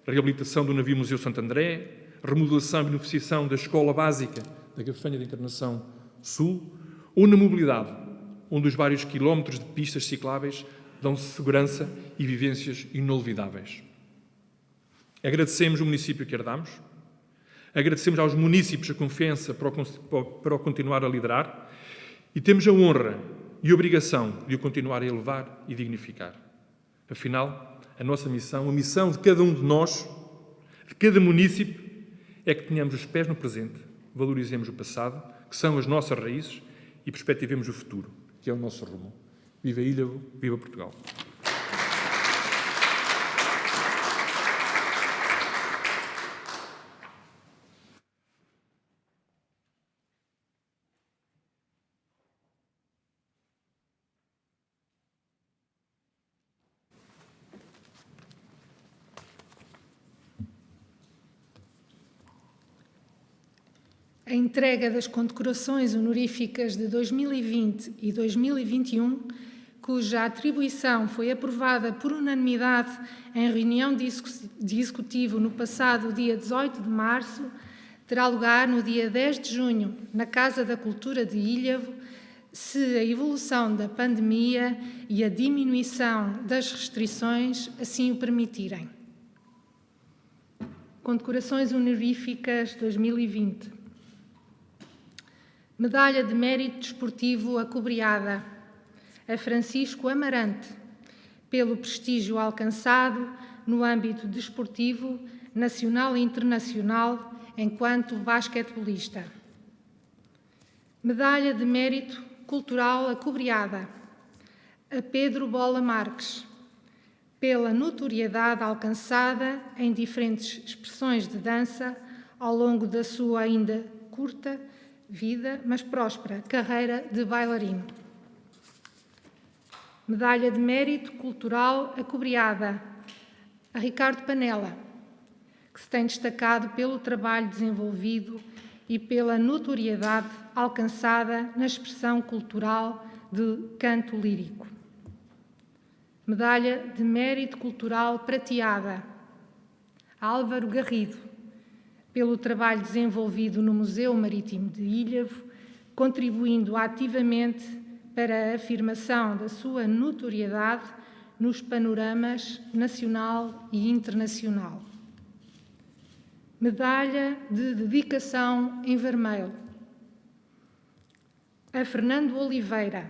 a reabilitação do navio Museu Santo André, a remodelação e beneficiação da Escola Básica da Gafanha da Encarnação Sul, ou na mobilidade, onde os vários quilómetros de pistas cicláveis dão segurança e vivências inolvidáveis. Agradecemos o município que herdamos, agradecemos aos munícipes a confiança para o continuar a liderar e temos a honra e a obrigação de o continuar a elevar e dignificar. Afinal, a nossa missão, a missão de cada um de nós, de cada município, é que tenhamos os pés no presente, valorizemos o passado, que são as nossas raízes, e perspectivemos o futuro, que é o nosso rumo. Viva Ilhavo, viva Portugal! A entrega das condecorações honoríficas de 2020 e 2021, cuja atribuição foi aprovada por unanimidade em reunião de executivo no passado dia 18 de março, terá lugar no dia 10 de junho, na Casa da Cultura de Ilhavo, se a evolução da pandemia e a diminuição das restrições assim o permitirem. Condecorações honoríficas 2020. Medalha de Mérito Desportivo acobreada a Francisco Amarante, pelo prestígio alcançado no âmbito desportivo, nacional e internacional, enquanto basquetebolista. Medalha de Mérito Cultural acobreada a Pedro Bola Marques, pela notoriedade alcançada em diferentes expressões de dança ao longo da sua ainda curta vida, mas próspera, carreira de bailarino. Medalha de Mérito Cultural acobreada a Ricardo Panela, que se tem destacado pelo trabalho desenvolvido e pela notoriedade alcançada na expressão cultural de canto lírico. Medalha de Mérito Cultural prateada a Álvaro Garrido, pelo trabalho desenvolvido no Museu Marítimo de Ilhavo, contribuindo ativamente para a afirmação da sua notoriedade nos panoramas nacional e internacional. Medalha de Dedicação em Vermelho a Fernando Oliveira,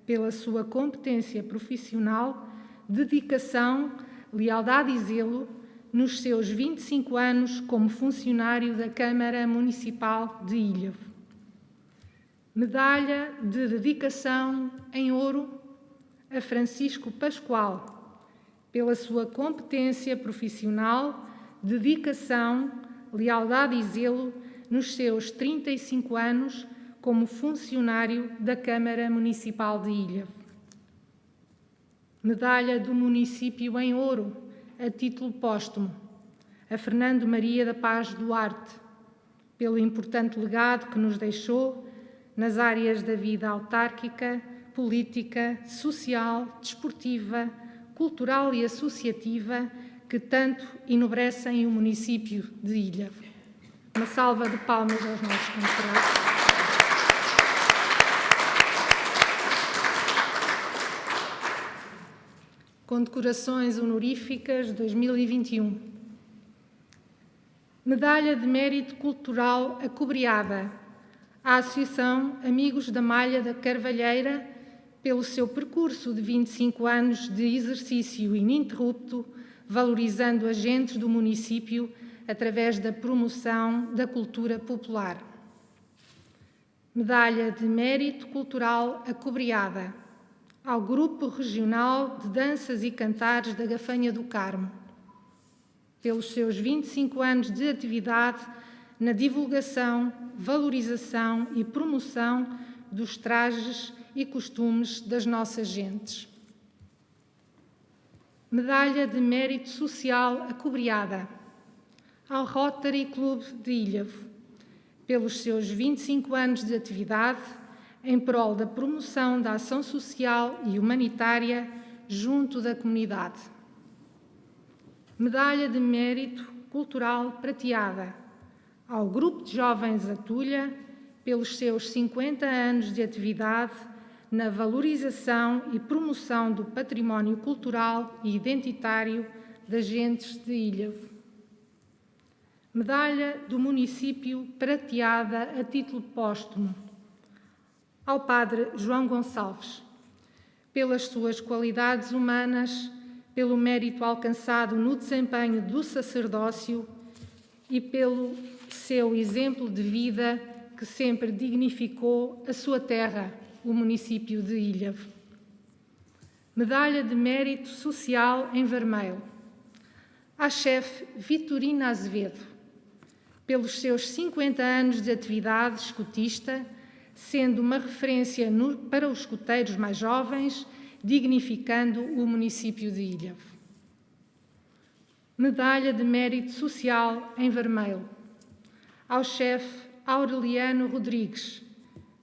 pela sua competência profissional, dedicação, lealdade e zelo nos seus 25 anos como funcionário da Câmara Municipal de Ilhavo. Medalha de Dedicação em Ouro a Francisco Pascoal, pela sua competência profissional, dedicação, lealdade e zelo nos seus 35 anos como funcionário da Câmara Municipal de Ilhavo. Medalha do Município em Ouro, a título póstumo, a Fernando Maria da Paz Duarte, pelo importante legado que nos deixou nas áreas da vida autárquica, política, social, desportiva, cultural e associativa que tanto enobrecem o município de Ilhavo. Uma salva de palmas aos nossos condecorados. Condecorações honoríficas 2021. Medalha de Mérito Cultural acobreada à Associação Amigos da Malha da Carvalheira pelo seu percurso de 25 anos de exercício ininterrupto, valorizando agentes do município através da promoção da cultura popular. Medalha de Mérito Cultural acobreada ao Grupo Regional de Danças e Cantares da Gafanha do Carmo, pelos seus 25 anos de atividade na divulgação, valorização e promoção dos trajes e costumes das nossas gentes. Medalha de Mérito Social acobreada ao Rotary Club de Ilhavo, pelos seus 25 anos de atividade em prol da promoção da ação social e humanitária junto da comunidade. Medalha de Mérito Cultural prateada ao Grupo de Jovens Atulha, pelos seus 50 anos de atividade na valorização e promoção do património cultural e identitário das gentes de Ilhavo. Medalha do Município prateada a título póstumo ao Padre João Gonçalves, pelas suas qualidades humanas, pelo mérito alcançado no desempenho do sacerdócio e pelo seu exemplo de vida que sempre dignificou a sua terra, o município de Ilhavo. Medalha de Mérito Social em vermelho à chefe Vitorina Azevedo, pelos seus 50 anos de atividade escotista, sendo uma referência para os escoteiros mais jovens, dignificando o município de Ilhavo. Medalha de Mérito Social em vermelho ao chefe Aureliano Rodrigues,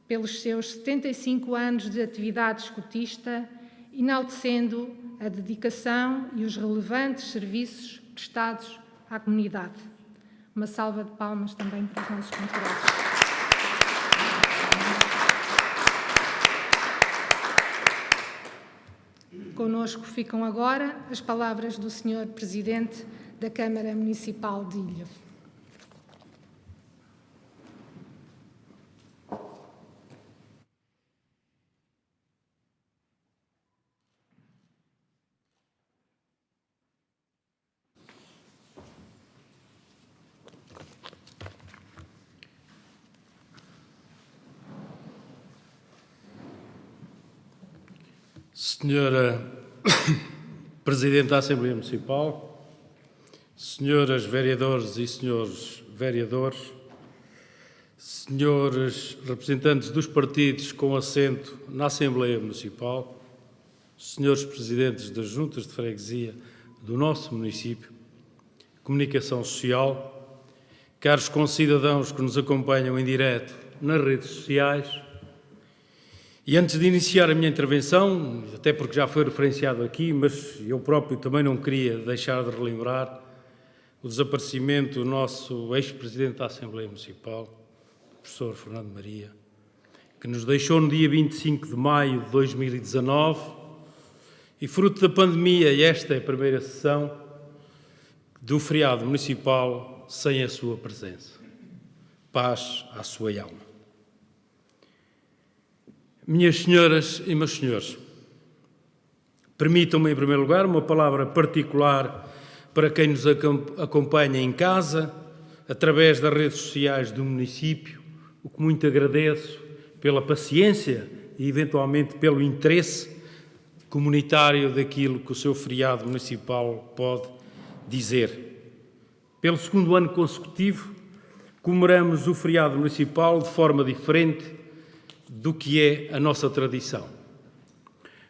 pelos seus 75 anos de atividade escotista, enaltecendo a dedicação e os relevantes serviços prestados à comunidade. Uma salva de palmas também para os nossos condecorados. Conosco ficam agora as palavras do Sr. Presidente da Câmara Municipal de Ilhavo. Senhora Presidente da Assembleia Municipal, senhoras vereadores e senhores vereadores, senhores representantes dos partidos com assento na Assembleia Municipal, senhores presidentes das juntas de freguesia do nosso município, comunicação social, caros concidadãos que nos acompanham em direto nas redes sociais. E antes de iniciar a minha intervenção, até porque já foi referenciado aqui, mas eu próprio também não queria deixar de relembrar o desaparecimento do nosso ex-presidente da Assembleia Municipal, o professor Fernando Maria, que nos deixou no dia 25 de maio de 2019 e, fruto da pandemia, esta é a primeira sessão do feriado municipal sem a sua presença. Paz à sua alma. Minhas senhoras e meus senhores, permitam-me, em primeiro lugar, uma palavra particular para quem nos acompanha em casa, através das redes sociais do município, o que muito agradeço pela paciência e, eventualmente, pelo interesse comunitário daquilo que o seu feriado municipal pode dizer. Pelo segundo ano consecutivo, comemoramos o feriado municipal de forma diferente do que é a nossa tradição.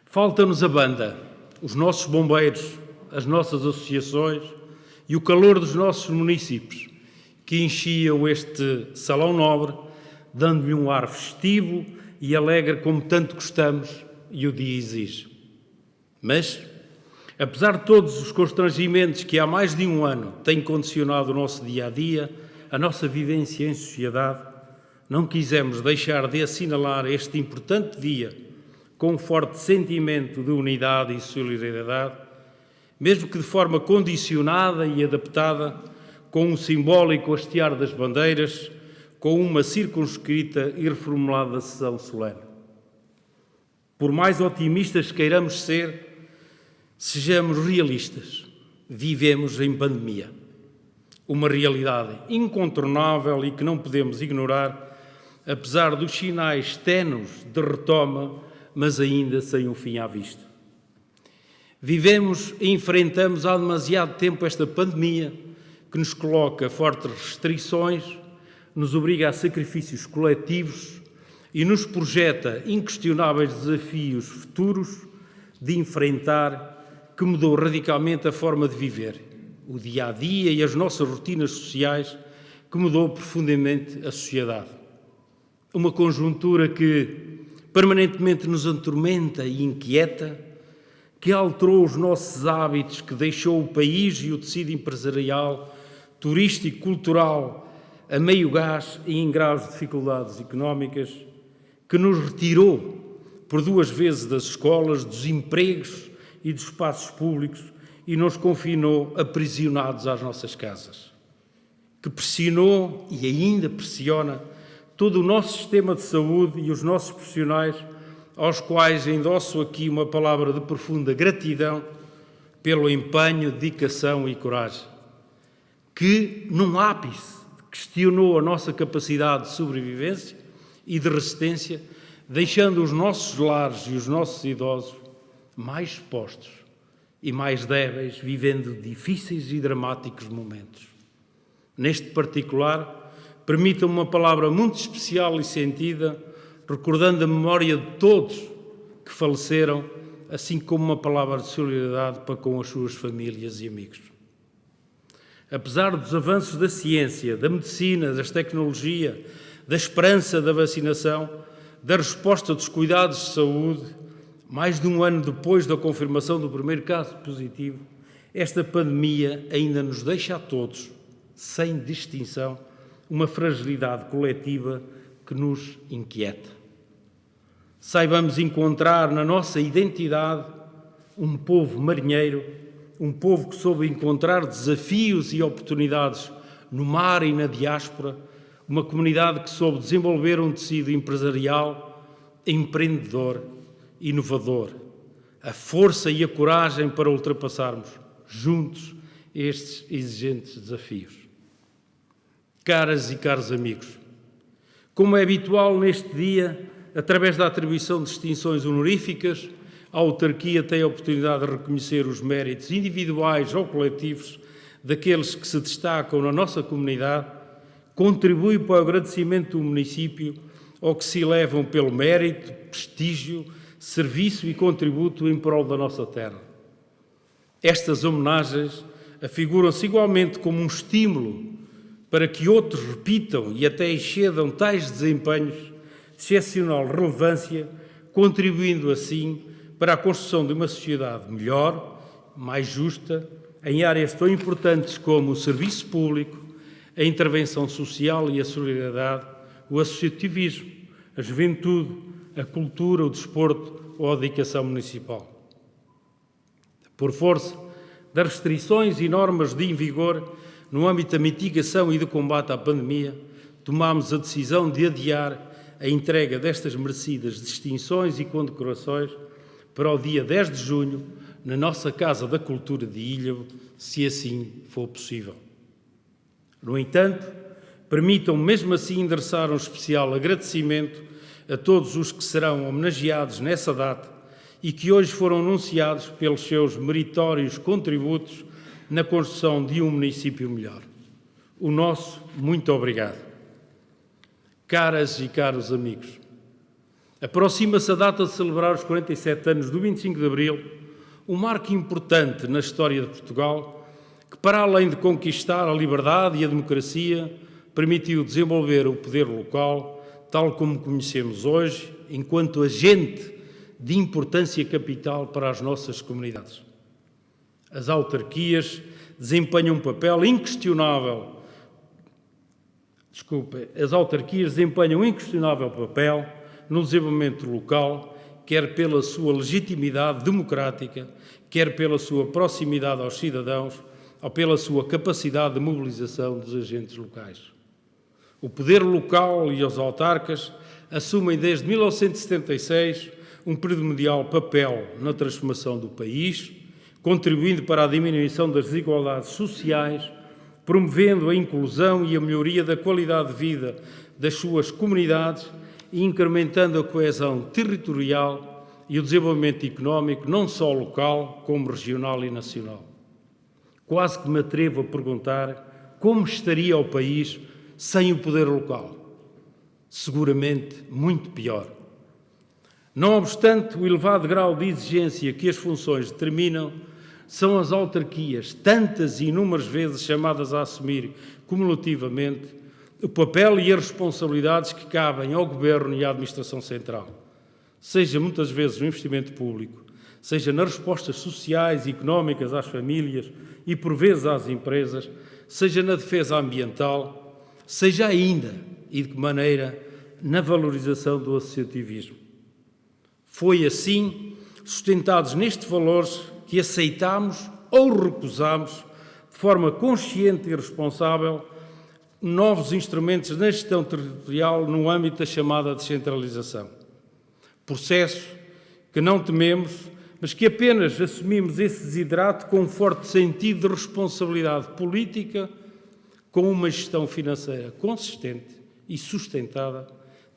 Falta-nos a banda, os nossos bombeiros, as nossas associações e o calor dos nossos municípios, que enchiam este salão nobre, dando-lhe um ar festivo e alegre como tanto gostamos e o dia exige. Mas, apesar de todos os constrangimentos que há mais de um ano têm condicionado o nosso dia-a-dia, a nossa vivência em sociedade, não quisemos deixar de assinalar este importante dia com um forte sentimento de unidade e solidariedade, mesmo que de forma condicionada e adaptada, com um simbólico hastear das bandeiras, com uma circunscrita e reformulada sessão solene. Por mais otimistas queiramos ser, sejamos realistas. Vivemos em pandemia. Uma realidade incontornável e que não podemos ignorar, apesar dos sinais ténues de retoma, mas ainda sem um fim à vista. Vivemos e enfrentamos há demasiado tempo esta pandemia que nos coloca fortes restrições, nos obriga a sacrifícios coletivos e nos projeta inquestionáveis desafios futuros de enfrentar, que mudou radicalmente a forma de viver, o dia-a-dia e as nossas rotinas sociais, que mudou profundamente a sociedade. Uma conjuntura que permanentemente nos atormenta e inquieta, que alterou os nossos hábitos, que deixou o país e o tecido empresarial, turístico, cultural, a meio gás e em graus de dificuldades económicas, que nos retirou por 2 vezes das escolas, dos empregos e dos espaços públicos e nos confinou aprisionados às nossas casas, que pressionou e ainda pressiona todo o nosso sistema de saúde e os nossos profissionais, aos quais endosso aqui uma palavra de profunda gratidão pelo empenho, dedicação e coragem, que, num ápice, questionou a nossa capacidade de sobrevivência e de resistência, deixando os nossos lares e os nossos idosos mais expostos e mais débeis, vivendo difíceis e dramáticos momentos. Neste particular, permitam-me uma palavra muito especial e sentida, recordando a memória de todos que faleceram, assim como uma palavra de solidariedade para com as suas famílias e amigos. Apesar dos avanços da ciência, da medicina, da tecnologia, da esperança da vacinação, da resposta dos cuidados de saúde, mais de um ano depois da confirmação do primeiro caso positivo, esta pandemia ainda nos deixa a todos, sem distinção, uma fragilidade coletiva que nos inquieta. Saibamos encontrar na nossa identidade um povo marinheiro, um povo que soube encontrar desafios e oportunidades no mar e na diáspora, uma comunidade que soube desenvolver um tecido empresarial, empreendedor, inovador, a força e a coragem para ultrapassarmos, juntos, estes exigentes desafios. Caras e caros amigos, como é habitual neste dia, através da atribuição de distinções honoríficas, a autarquia tem a oportunidade de reconhecer os méritos individuais ou coletivos daqueles que se destacam na nossa comunidade, contribui para o agradecimento do município ou que se elevam pelo mérito, prestígio, serviço e contributo em prol da nossa terra. Estas homenagens afiguram-se igualmente como um estímulo para que outros repitam e até excedam tais desempenhos de excepcional relevância, contribuindo assim para a construção de uma sociedade melhor, mais justa, em áreas tão importantes como o serviço público, a intervenção social e a solidariedade, o associativismo, a juventude, a cultura, o desporto ou a dedicação municipal. Por força das restrições e normas em vigor no âmbito da mitigação e do combate à pandemia, tomámos a decisão de adiar a entrega destas merecidas distinções e condecorações para o dia 10 de junho, na nossa Casa da Cultura de Ilhavo, se assim for possível. No entanto, permitam-me mesmo assim endereçar um especial agradecimento a todos os que serão homenageados nessa data e que hoje foram anunciados pelos seus meritórios contributos na construção de um município melhor. O nosso muito obrigado. Caras e caros amigos, aproxima-se a data de celebrar os 47 anos do 25 de Abril, um marco importante na história de Portugal, que, para além de conquistar a liberdade e a democracia, permitiu desenvolver o poder local, tal como conhecemos hoje, enquanto agente de importância capital para as nossas comunidades. As autarquias desempenham um papel inquestionável. As autarquias desempenham um inquestionável papel no desenvolvimento local, quer pela sua legitimidade democrática, quer pela sua proximidade aos cidadãos, ou pela sua capacidade de mobilização dos agentes locais. O poder local e os autarcas assumem desde 1976 um primordial papel na transformação do país, contribuindo para a diminuição das desigualdades sociais, promovendo a inclusão e a melhoria da qualidade de vida das suas comunidades e incrementando a coesão territorial e o desenvolvimento económico, não só local, como regional e nacional. Quase que me atrevo a perguntar como estaria o país sem o poder local. Seguramente muito pior. Não obstante o elevado grau de exigência que as funções determinam, são as autarquias, tantas e inúmeras vezes chamadas a assumir cumulativamente, o papel e as responsabilidades que cabem ao Governo e à Administração Central, seja muitas vezes no investimento público, seja nas respostas sociais e económicas às famílias e, por vezes, às empresas, seja na defesa ambiental, seja ainda, e de que maneira, na valorização do associativismo. Foi assim, sustentados nestes valores, que aceitámos ou recusámos, de forma consciente e responsável, novos instrumentos na gestão territorial no âmbito da chamada descentralização. Processo que não tememos, mas que apenas assumimos esse desidrato com um forte sentido de responsabilidade política, com uma gestão financeira consistente e sustentada,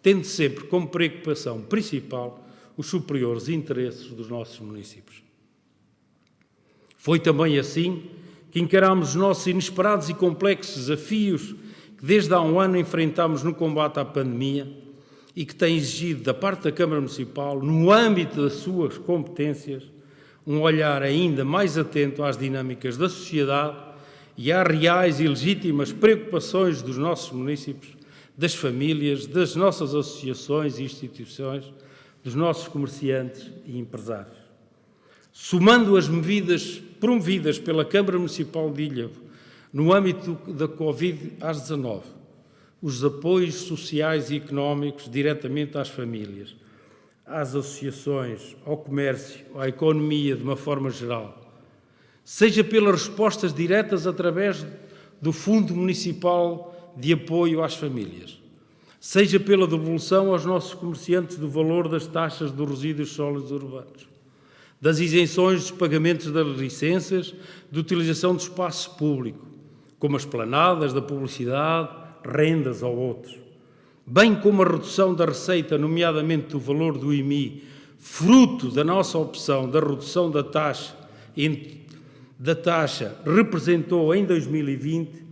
tendo sempre como preocupação principal os superiores interesses dos nossos municípios. Foi também assim que encarámos os nossos inesperados e complexos desafios que desde há um ano enfrentámos no combate à pandemia e que têm exigido da parte da Câmara Municipal, no âmbito das suas competências, um olhar ainda mais atento às dinâmicas da sociedade e às reais e legítimas preocupações dos nossos municípios, das famílias, das nossas associações e instituições, dos nossos comerciantes e empresários. Somando as medidas promovidas pela Câmara Municipal de Ilhavo no âmbito da Covid-19, os apoios sociais e económicos diretamente às famílias, às associações, ao comércio, à economia de uma forma geral, seja pelas respostas diretas através do Fundo Municipal de Apoio às Famílias, seja pela devolução aos nossos comerciantes do valor das taxas dos resíduos sólidos urbanos, das isenções dos pagamentos das licenças de utilização do espaço público, como as planadas da publicidade, rendas ou outros, bem como a redução da receita, nomeadamente do valor do IMI, fruto da nossa opção da redução da taxa, representou em 2020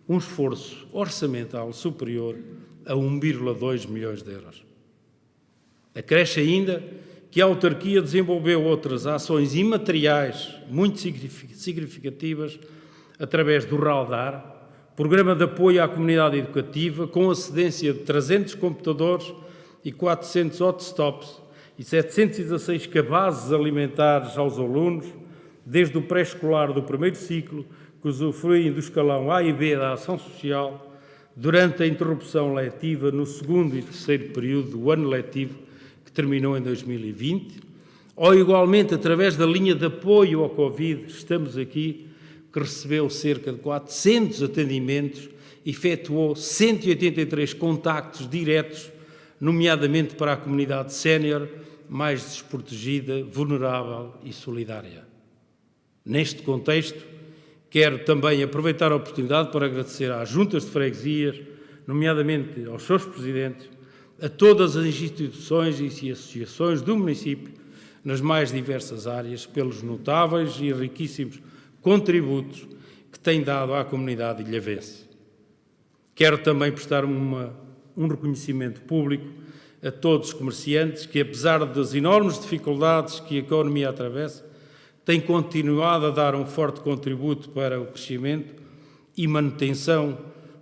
um esforço orçamental superior a 1,2 milhões de euros. Acresce ainda que a autarquia desenvolveu outras ações imateriais muito significativas através do RALDAR, Programa de Apoio à Comunidade Educativa, com a cedência de 300 computadores e 400 hotstops e 716 cabazes alimentares aos alunos, desde o pré-escolar do primeiro ciclo, que usufruem do escalão A e B da ação social, durante a interrupção letiva no segundo e terceiro período do ano letivo, que terminou em 2020, ou igualmente através da linha de apoio ao Covid, estamos aqui, que recebeu cerca de 400 atendimentos, efetuou 183 contactos diretos, nomeadamente para a comunidade sénior, mais desprotegida, vulnerável e solidária. Neste contexto, quero também aproveitar a oportunidade para agradecer às juntas de freguesias, nomeadamente aos seus presidentes, a todas as instituições e associações do município, nas mais diversas áreas, pelos notáveis e riquíssimos contributos que têm dado à comunidade ilhavense. Quero também prestar um reconhecimento público a todos os comerciantes que, apesar das enormes dificuldades que a economia atravessa, têm continuado a dar um forte contributo para o crescimento e manutenção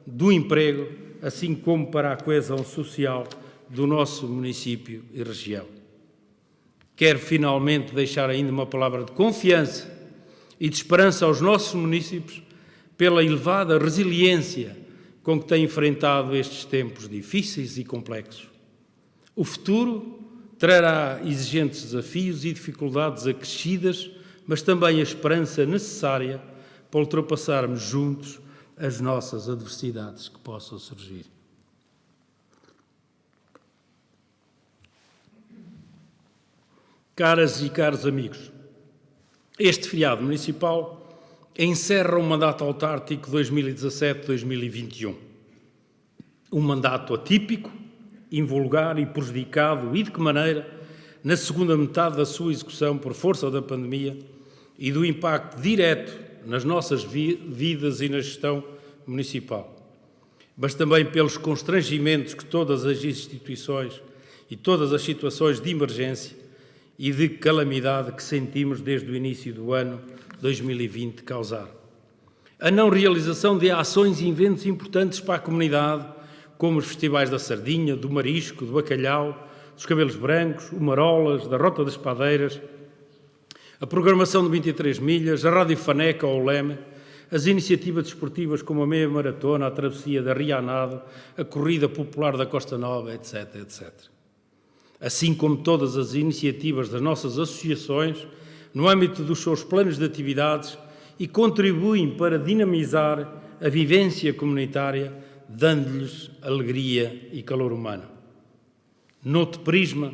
do emprego, assim como para a coesão social do nosso município e região. Quero finalmente deixar ainda uma palavra de confiança e de esperança aos nossos munícipes pela elevada resiliência com que têm enfrentado estes tempos difíceis e complexos. O futuro trará exigentes desafios e dificuldades acrescidas, mas também a esperança necessária para ultrapassarmos juntos as nossas adversidades que possam surgir. Caras e caros amigos, este feriado municipal encerra o mandato autárquico 2017-2021. Um mandato atípico, invulgar e prejudicado, e de que maneira, na segunda metade da sua execução por força da pandemia e do impacto direto nas nossas vidas e na gestão municipal, mas também pelos constrangimentos que todas as instituições e todas as situações de emergência e de calamidade que sentimos desde o início do ano 2020 causaram. A não realização de ações e eventos importantes para a comunidade, como os festivais da sardinha, do marisco, do bacalhau, dos cabelos brancos, o Marolas, da Rota das Padeiras, a programação de 23 milhas, a Rádio Faneca ou o Leme, as iniciativas desportivas como a meia maratona, a travessia da Rianado, a corrida popular da Costa Nova, etc., etc. Assim como todas as iniciativas das nossas associações, no âmbito dos seus planos de atividades e contribuem para dinamizar a vivência comunitária, dando-lhes alegria e calor humano. Noutro prisma,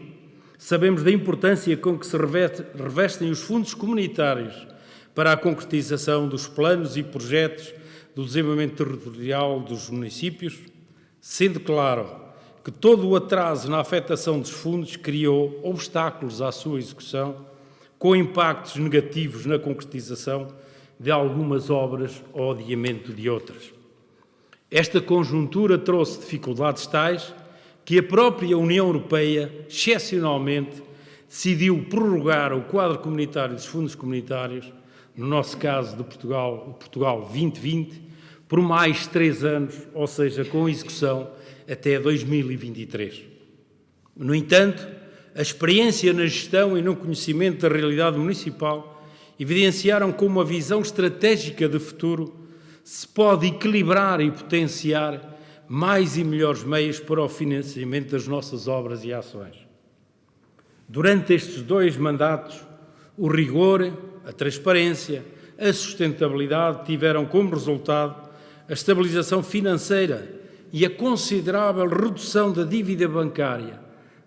sabemos da importância com que se revestem os fundos comunitários para a concretização dos planos e projetos do desenvolvimento territorial dos municípios, sendo claro que todo o atraso na afetação dos fundos criou obstáculos à sua execução, com impactos negativos na concretização de algumas obras ou adiamento de outras. Esta conjuntura trouxe dificuldades tais que a própria União Europeia, excepcionalmente, decidiu prorrogar o quadro comunitário dos fundos comunitários, no nosso caso de Portugal, o Portugal 2020, por mais 3 anos, ou seja, com execução até 2023. No entanto, a experiência na gestão e no conhecimento da realidade municipal evidenciaram como a visão estratégica de futuro se pode equilibrar e potenciar mais e melhores meios para o financiamento das nossas obras e ações. Durante estes 2 mandatos, o rigor, a transparência, a sustentabilidade tiveram como resultado a estabilização financeira e a considerável redução da dívida bancária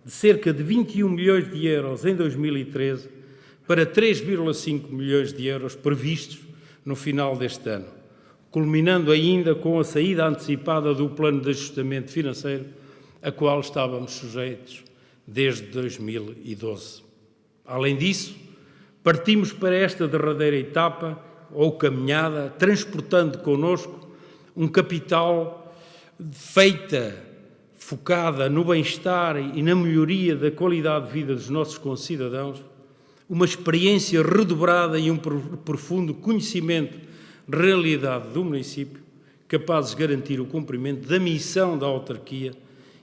de cerca de 21 milhões de euros em 2013 para 3,5 milhões de euros previstos no final deste ano, culminando ainda com a saída antecipada do plano de ajustamento financeiro, a qual estávamos sujeitos desde 2012. Além disso, partimos para esta derradeira etapa ou caminhada, transportando connosco um capital focada no bem-estar e na melhoria da qualidade de vida dos nossos concidadãos, uma experiência redobrada e um profundo conhecimento da realidade do município, capazes de garantir o cumprimento da missão da autarquia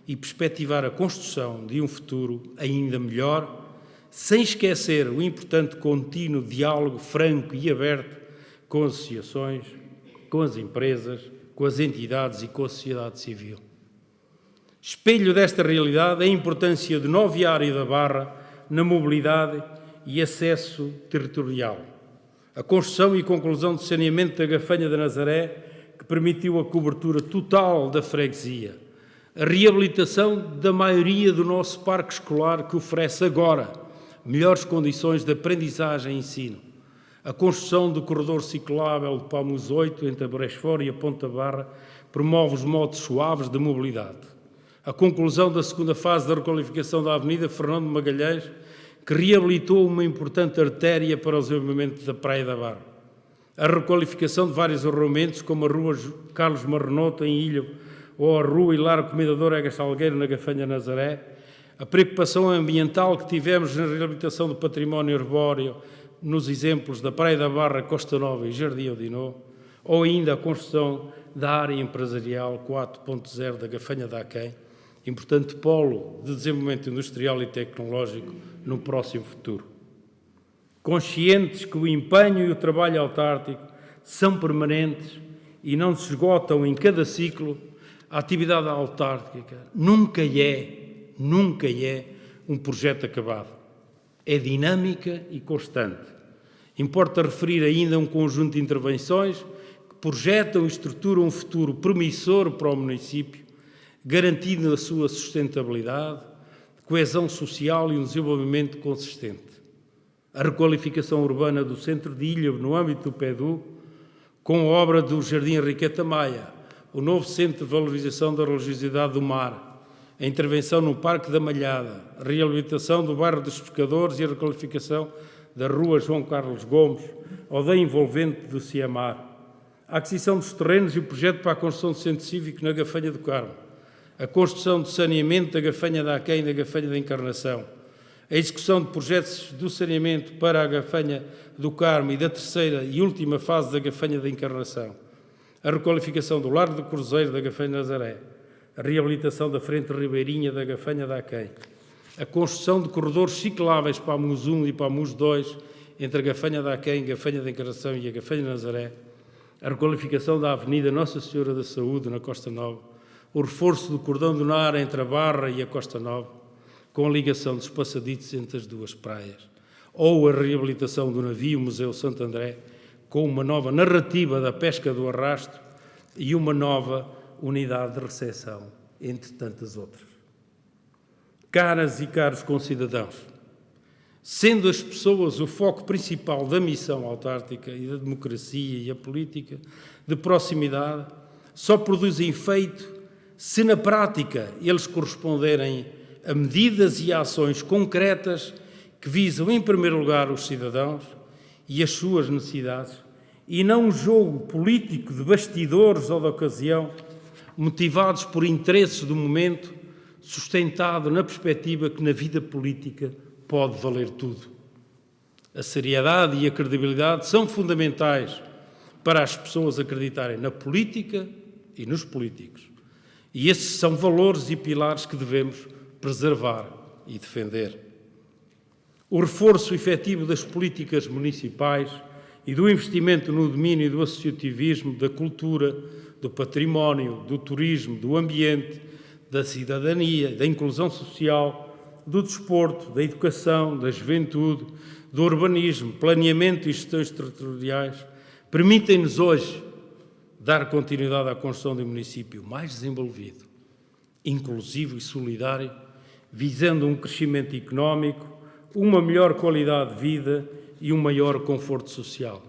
e perspectivar a construção de um futuro ainda melhor, sem esquecer o importante contínuo diálogo franco e aberto com as associações, com as empresas, com as entidades e com a sociedade civil. Espelho desta realidade é a importância de Nova Área da Barra na mobilidade e acesso territorial. A construção e conclusão do saneamento da Gafanha da Nazaré, que permitiu a cobertura total da freguesia. A reabilitação da maioria do nosso parque escolar, que oferece agora melhores condições de aprendizagem e ensino. A construção do corredor ciclável de Palmos 8, entre a Bresfora e a Ponta Barra, promove os modos suaves de mobilidade. A conclusão da segunda fase da requalificação da Avenida Fernando Magalhães, que reabilitou uma importante artéria para o desenvolvimento da Praia da Barra. A requalificação de vários arruamentos, como a Rua Carlos Marrenota, em Ilha, ou a Rua Hilário Comendador Egas Salgueiro, na Gafanha Nazaré. A preocupação ambiental que tivemos na reabilitação do património arbóreo, nos exemplos da Praia da Barra, Costa Nova e Jardim Odinó, ou ainda a construção da área empresarial 4.0 da Gafanha da Aquém, importante polo de desenvolvimento industrial e tecnológico no próximo futuro. Conscientes que o empenho e o trabalho autártico são permanentes e não se esgotam em cada ciclo, a atividade autárquica nunca é um projeto acabado. É dinâmica e constante. Importa referir ainda um conjunto de intervenções que projetam e estruturam um futuro promissor para o município, garantindo a sua sustentabilidade, coesão social e um desenvolvimento consistente. A requalificação urbana do centro de Ilhavo no âmbito do PEDU, com a obra do Jardim Henriqueta Maia, o novo centro de valorização da religiosidade do mar, a intervenção no Parque da Malhada, a reabilitação do bairro dos Pescadores e a requalificação da Rua João Carlos Gomes, ou da envolvente do Ciamar, a aquisição dos terrenos e o projeto para a construção do centro cívico na Gafanha do Carmo, a construção do saneamento da Gafanha da Aquém e da Gafanha da Encarnação, a execução de projetos do saneamento para a Gafanha do Carmo e da terceira e última fase da Gafanha da Encarnação, a requalificação do Largo do Cruzeiro da Gafanha de Nazaré, a reabilitação da Frente Ribeirinha da Gafanha da Aquém, a construção de corredores cicláveis para a MUS 1 e para a MUS 2, entre a Gafanha da Aquém, a Gafanha da Encarnação e a Gafanha de Nazaré, a requalificação da Avenida Nossa Senhora da Saúde, na Costa Nova, o reforço do cordão dunar entre a Barra e a Costa Nova, com a ligação dos passadiços entre as duas praias, ou a reabilitação do navio Museu Santo André, com uma nova narrativa da pesca do arrasto e uma nova unidade de recepção, entre tantas outras. Caras e caros concidadãos, sendo as pessoas o foco principal da missão autártica e da democracia e a política de proximidade, só produzem efeito se na prática eles corresponderem a medidas e a ações concretas que visam, em primeiro lugar, os cidadãos e as suas necessidades, e não um jogo político de bastidores ou de ocasião, motivados por interesses do momento, sustentado na perspectiva que na vida política pode valer tudo. A seriedade e a credibilidade são fundamentais para as pessoas acreditarem na política e nos políticos. E esses são valores e pilares que devemos preservar e defender. O reforço efetivo das políticas municipais e do investimento no domínio do associativismo, da cultura, do património, do turismo, do ambiente, da cidadania, da inclusão social, do desporto, da educação, da juventude, do urbanismo, planeamento e gestões territoriais, permitem-nos hoje dar continuidade à construção de um município mais desenvolvido, inclusivo e solidário, visando um crescimento económico, uma melhor qualidade de vida e um maior conforto social.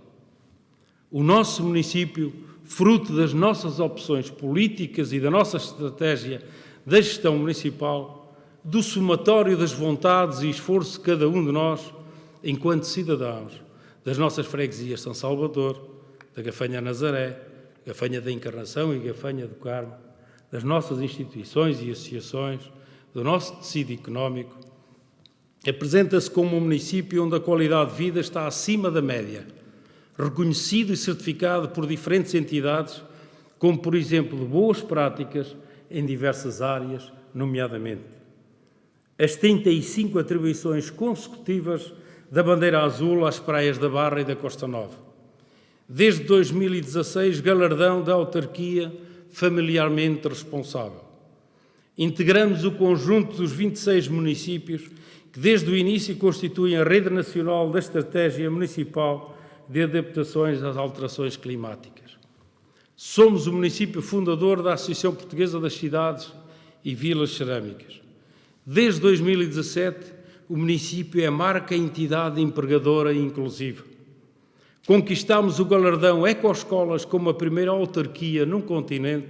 O nosso município, fruto das nossas opções políticas e da nossa estratégia da gestão municipal, do somatório das vontades e esforço de cada um de nós, enquanto cidadãos, das nossas freguesias São Salvador, da Gafanha Nazaré, Gafanha da Encarnação e Gafanha do Carmo, das nossas instituições e associações, do nosso tecido económico, apresenta-se como um município onde a qualidade de vida está acima da média, reconhecido e certificado por diferentes entidades, como, por exemplo, de boas práticas em diversas áreas, nomeadamente as 35 atribuições consecutivas da bandeira azul às praias da Barra e da Costa Nova. Desde 2016, galardão da autarquia familiarmente responsável. Integramos o conjunto dos 26 municípios que desde o início constituem a Rede Nacional da Estratégia Municipal de Adaptações às Alterações Climáticas. Somos o município fundador da Associação Portuguesa das Cidades e Vilas Cerâmicas. Desde 2017, o município é marca entidade empregadora e inclusiva. Conquistámos o galardão Ecoescolas como a primeira autarquia num continente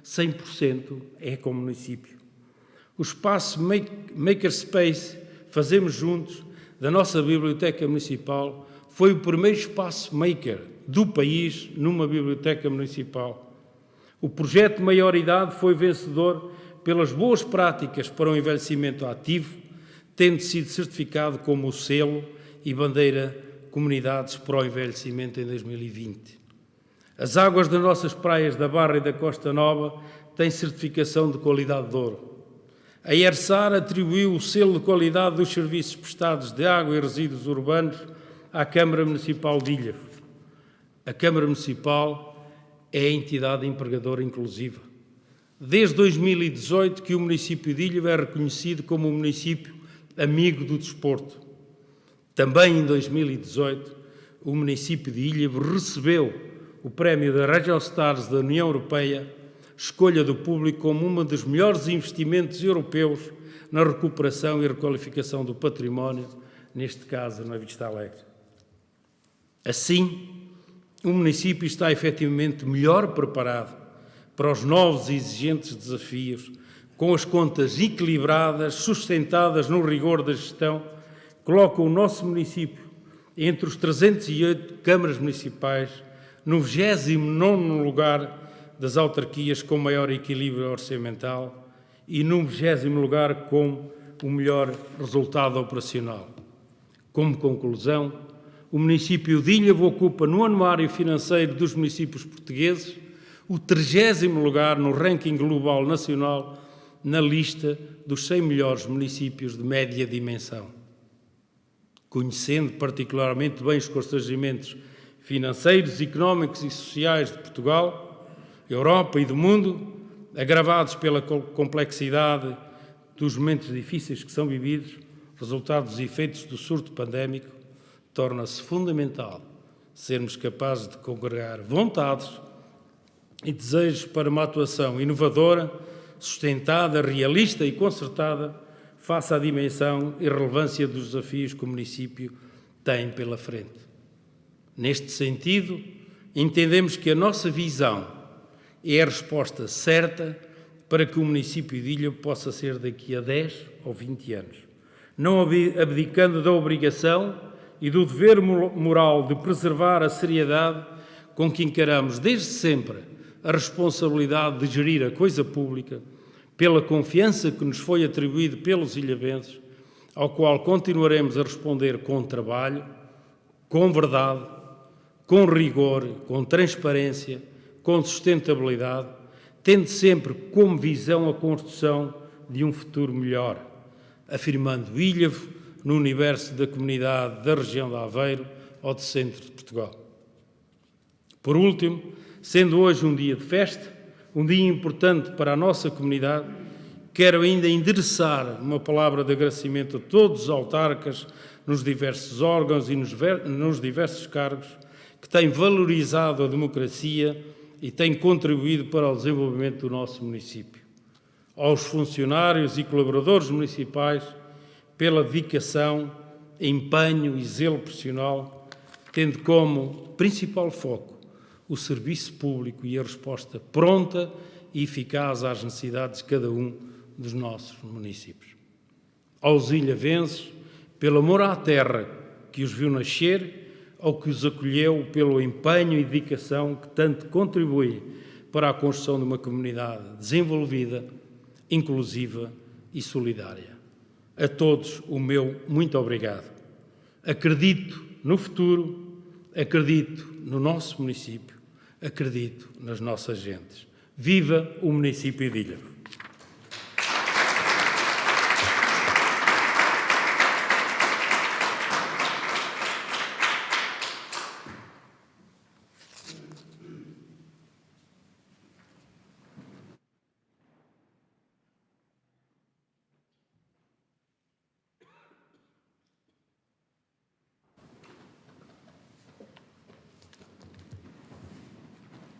100% ecomunicípio. O espaço Makerspace Fazemos Juntos, da nossa Biblioteca Municipal, foi o primeiro espaço maker do país numa biblioteca municipal. O projeto Maioridade foi vencedor pelas boas práticas para o envelhecimento ativo, tendo sido certificado como o selo e bandeira Comunidades para o Envelhecimento em 2020. As águas das nossas praias da Barra e da Costa Nova têm certificação de qualidade de ouro. A ERSAR atribuiu o selo de qualidade dos serviços prestados de água e resíduos urbanos à Câmara Municipal de Ilhavo. A Câmara Municipal é a entidade empregadora inclusiva. Desde 2018 que o município de Ilhavo é reconhecido como um município amigo do desporto. Também em 2018, o município de Ilhavo recebeu o prémio da Regional Stars da União Europeia, escolha do público como um dos melhores investimentos europeus na recuperação e requalificação do património, neste caso na Vista Alegre. Assim, o município está efetivamente melhor preparado para os novos e exigentes desafios, com as contas equilibradas, sustentadas no rigor da gestão, coloca o nosso município entre os 308 câmaras municipais, no 29º lugar das autarquias com maior equilíbrio orçamental e no 20º lugar com o melhor resultado operacional. Como conclusão, o município de Ilhavo ocupa no anuário financeiro dos municípios portugueses o 30º lugar no ranking global nacional na lista dos 100 melhores municípios de média dimensão. Conhecendo particularmente bem os constrangimentos financeiros, económicos e sociais de Portugal, Europa e do mundo, agravados pela complexidade dos momentos difíceis que são vividos, resultado dos efeitos do surto pandémico, torna-se fundamental sermos capazes de congregar vontades e desejos para uma atuação inovadora, sustentada, realista e concertada face à dimensão e relevância dos desafios que o município tem pela frente. Neste sentido, entendemos que a nossa visão é a resposta certa para que o município de Ilhavo possa ser daqui a 10 ou 20 anos, não abdicando da obrigação e do dever moral de preservar a seriedade com que encaramos desde sempre a responsabilidade de gerir a coisa pública, pela confiança que nos foi atribuída pelos ilhavenses, ao qual continuaremos a responder com trabalho, com verdade, com rigor, com transparência, com sustentabilidade, tendo sempre como visão a construção de um futuro melhor, afirmando Ilhavo no universo da comunidade da região de Aveiro ou do centro de Portugal. Por último, sendo hoje um dia de festa, um dia importante para a nossa comunidade, quero ainda endereçar uma palavra de agradecimento a todos os autarcas nos diversos órgãos e nos diversos cargos que têm valorizado a democracia e têm contribuído para o desenvolvimento do nosso município. Aos funcionários e colaboradores municipais, pela dedicação, empenho e zelo profissional, tendo como principal foco o serviço público e a resposta pronta e eficaz às necessidades de cada um dos nossos municípios. Aos ilhavenses, pelo amor à terra que os viu nascer, ao que os acolheu pelo empenho e dedicação que tanto contribui para a construção de uma comunidade desenvolvida, inclusiva e solidária. A todos o meu muito obrigado. Acredito no futuro, acredito no nosso município, acredito nas nossas gentes. Viva o município de Ilhavo!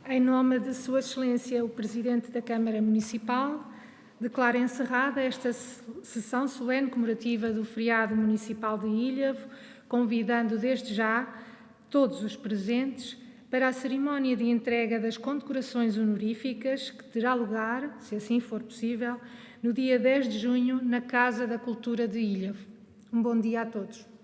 Em nome de Sua Excelência, o Presidente da Câmara Municipal, declaro encerrada esta sessão solene comemorativa do feriado municipal de Ilhavo, convidando desde já todos os presentes para a cerimónia de entrega das condecorações honoríficas, que terá lugar, se assim for possível, no dia 10 de junho, na Casa da Cultura de Ilhavo. Um bom dia a todos.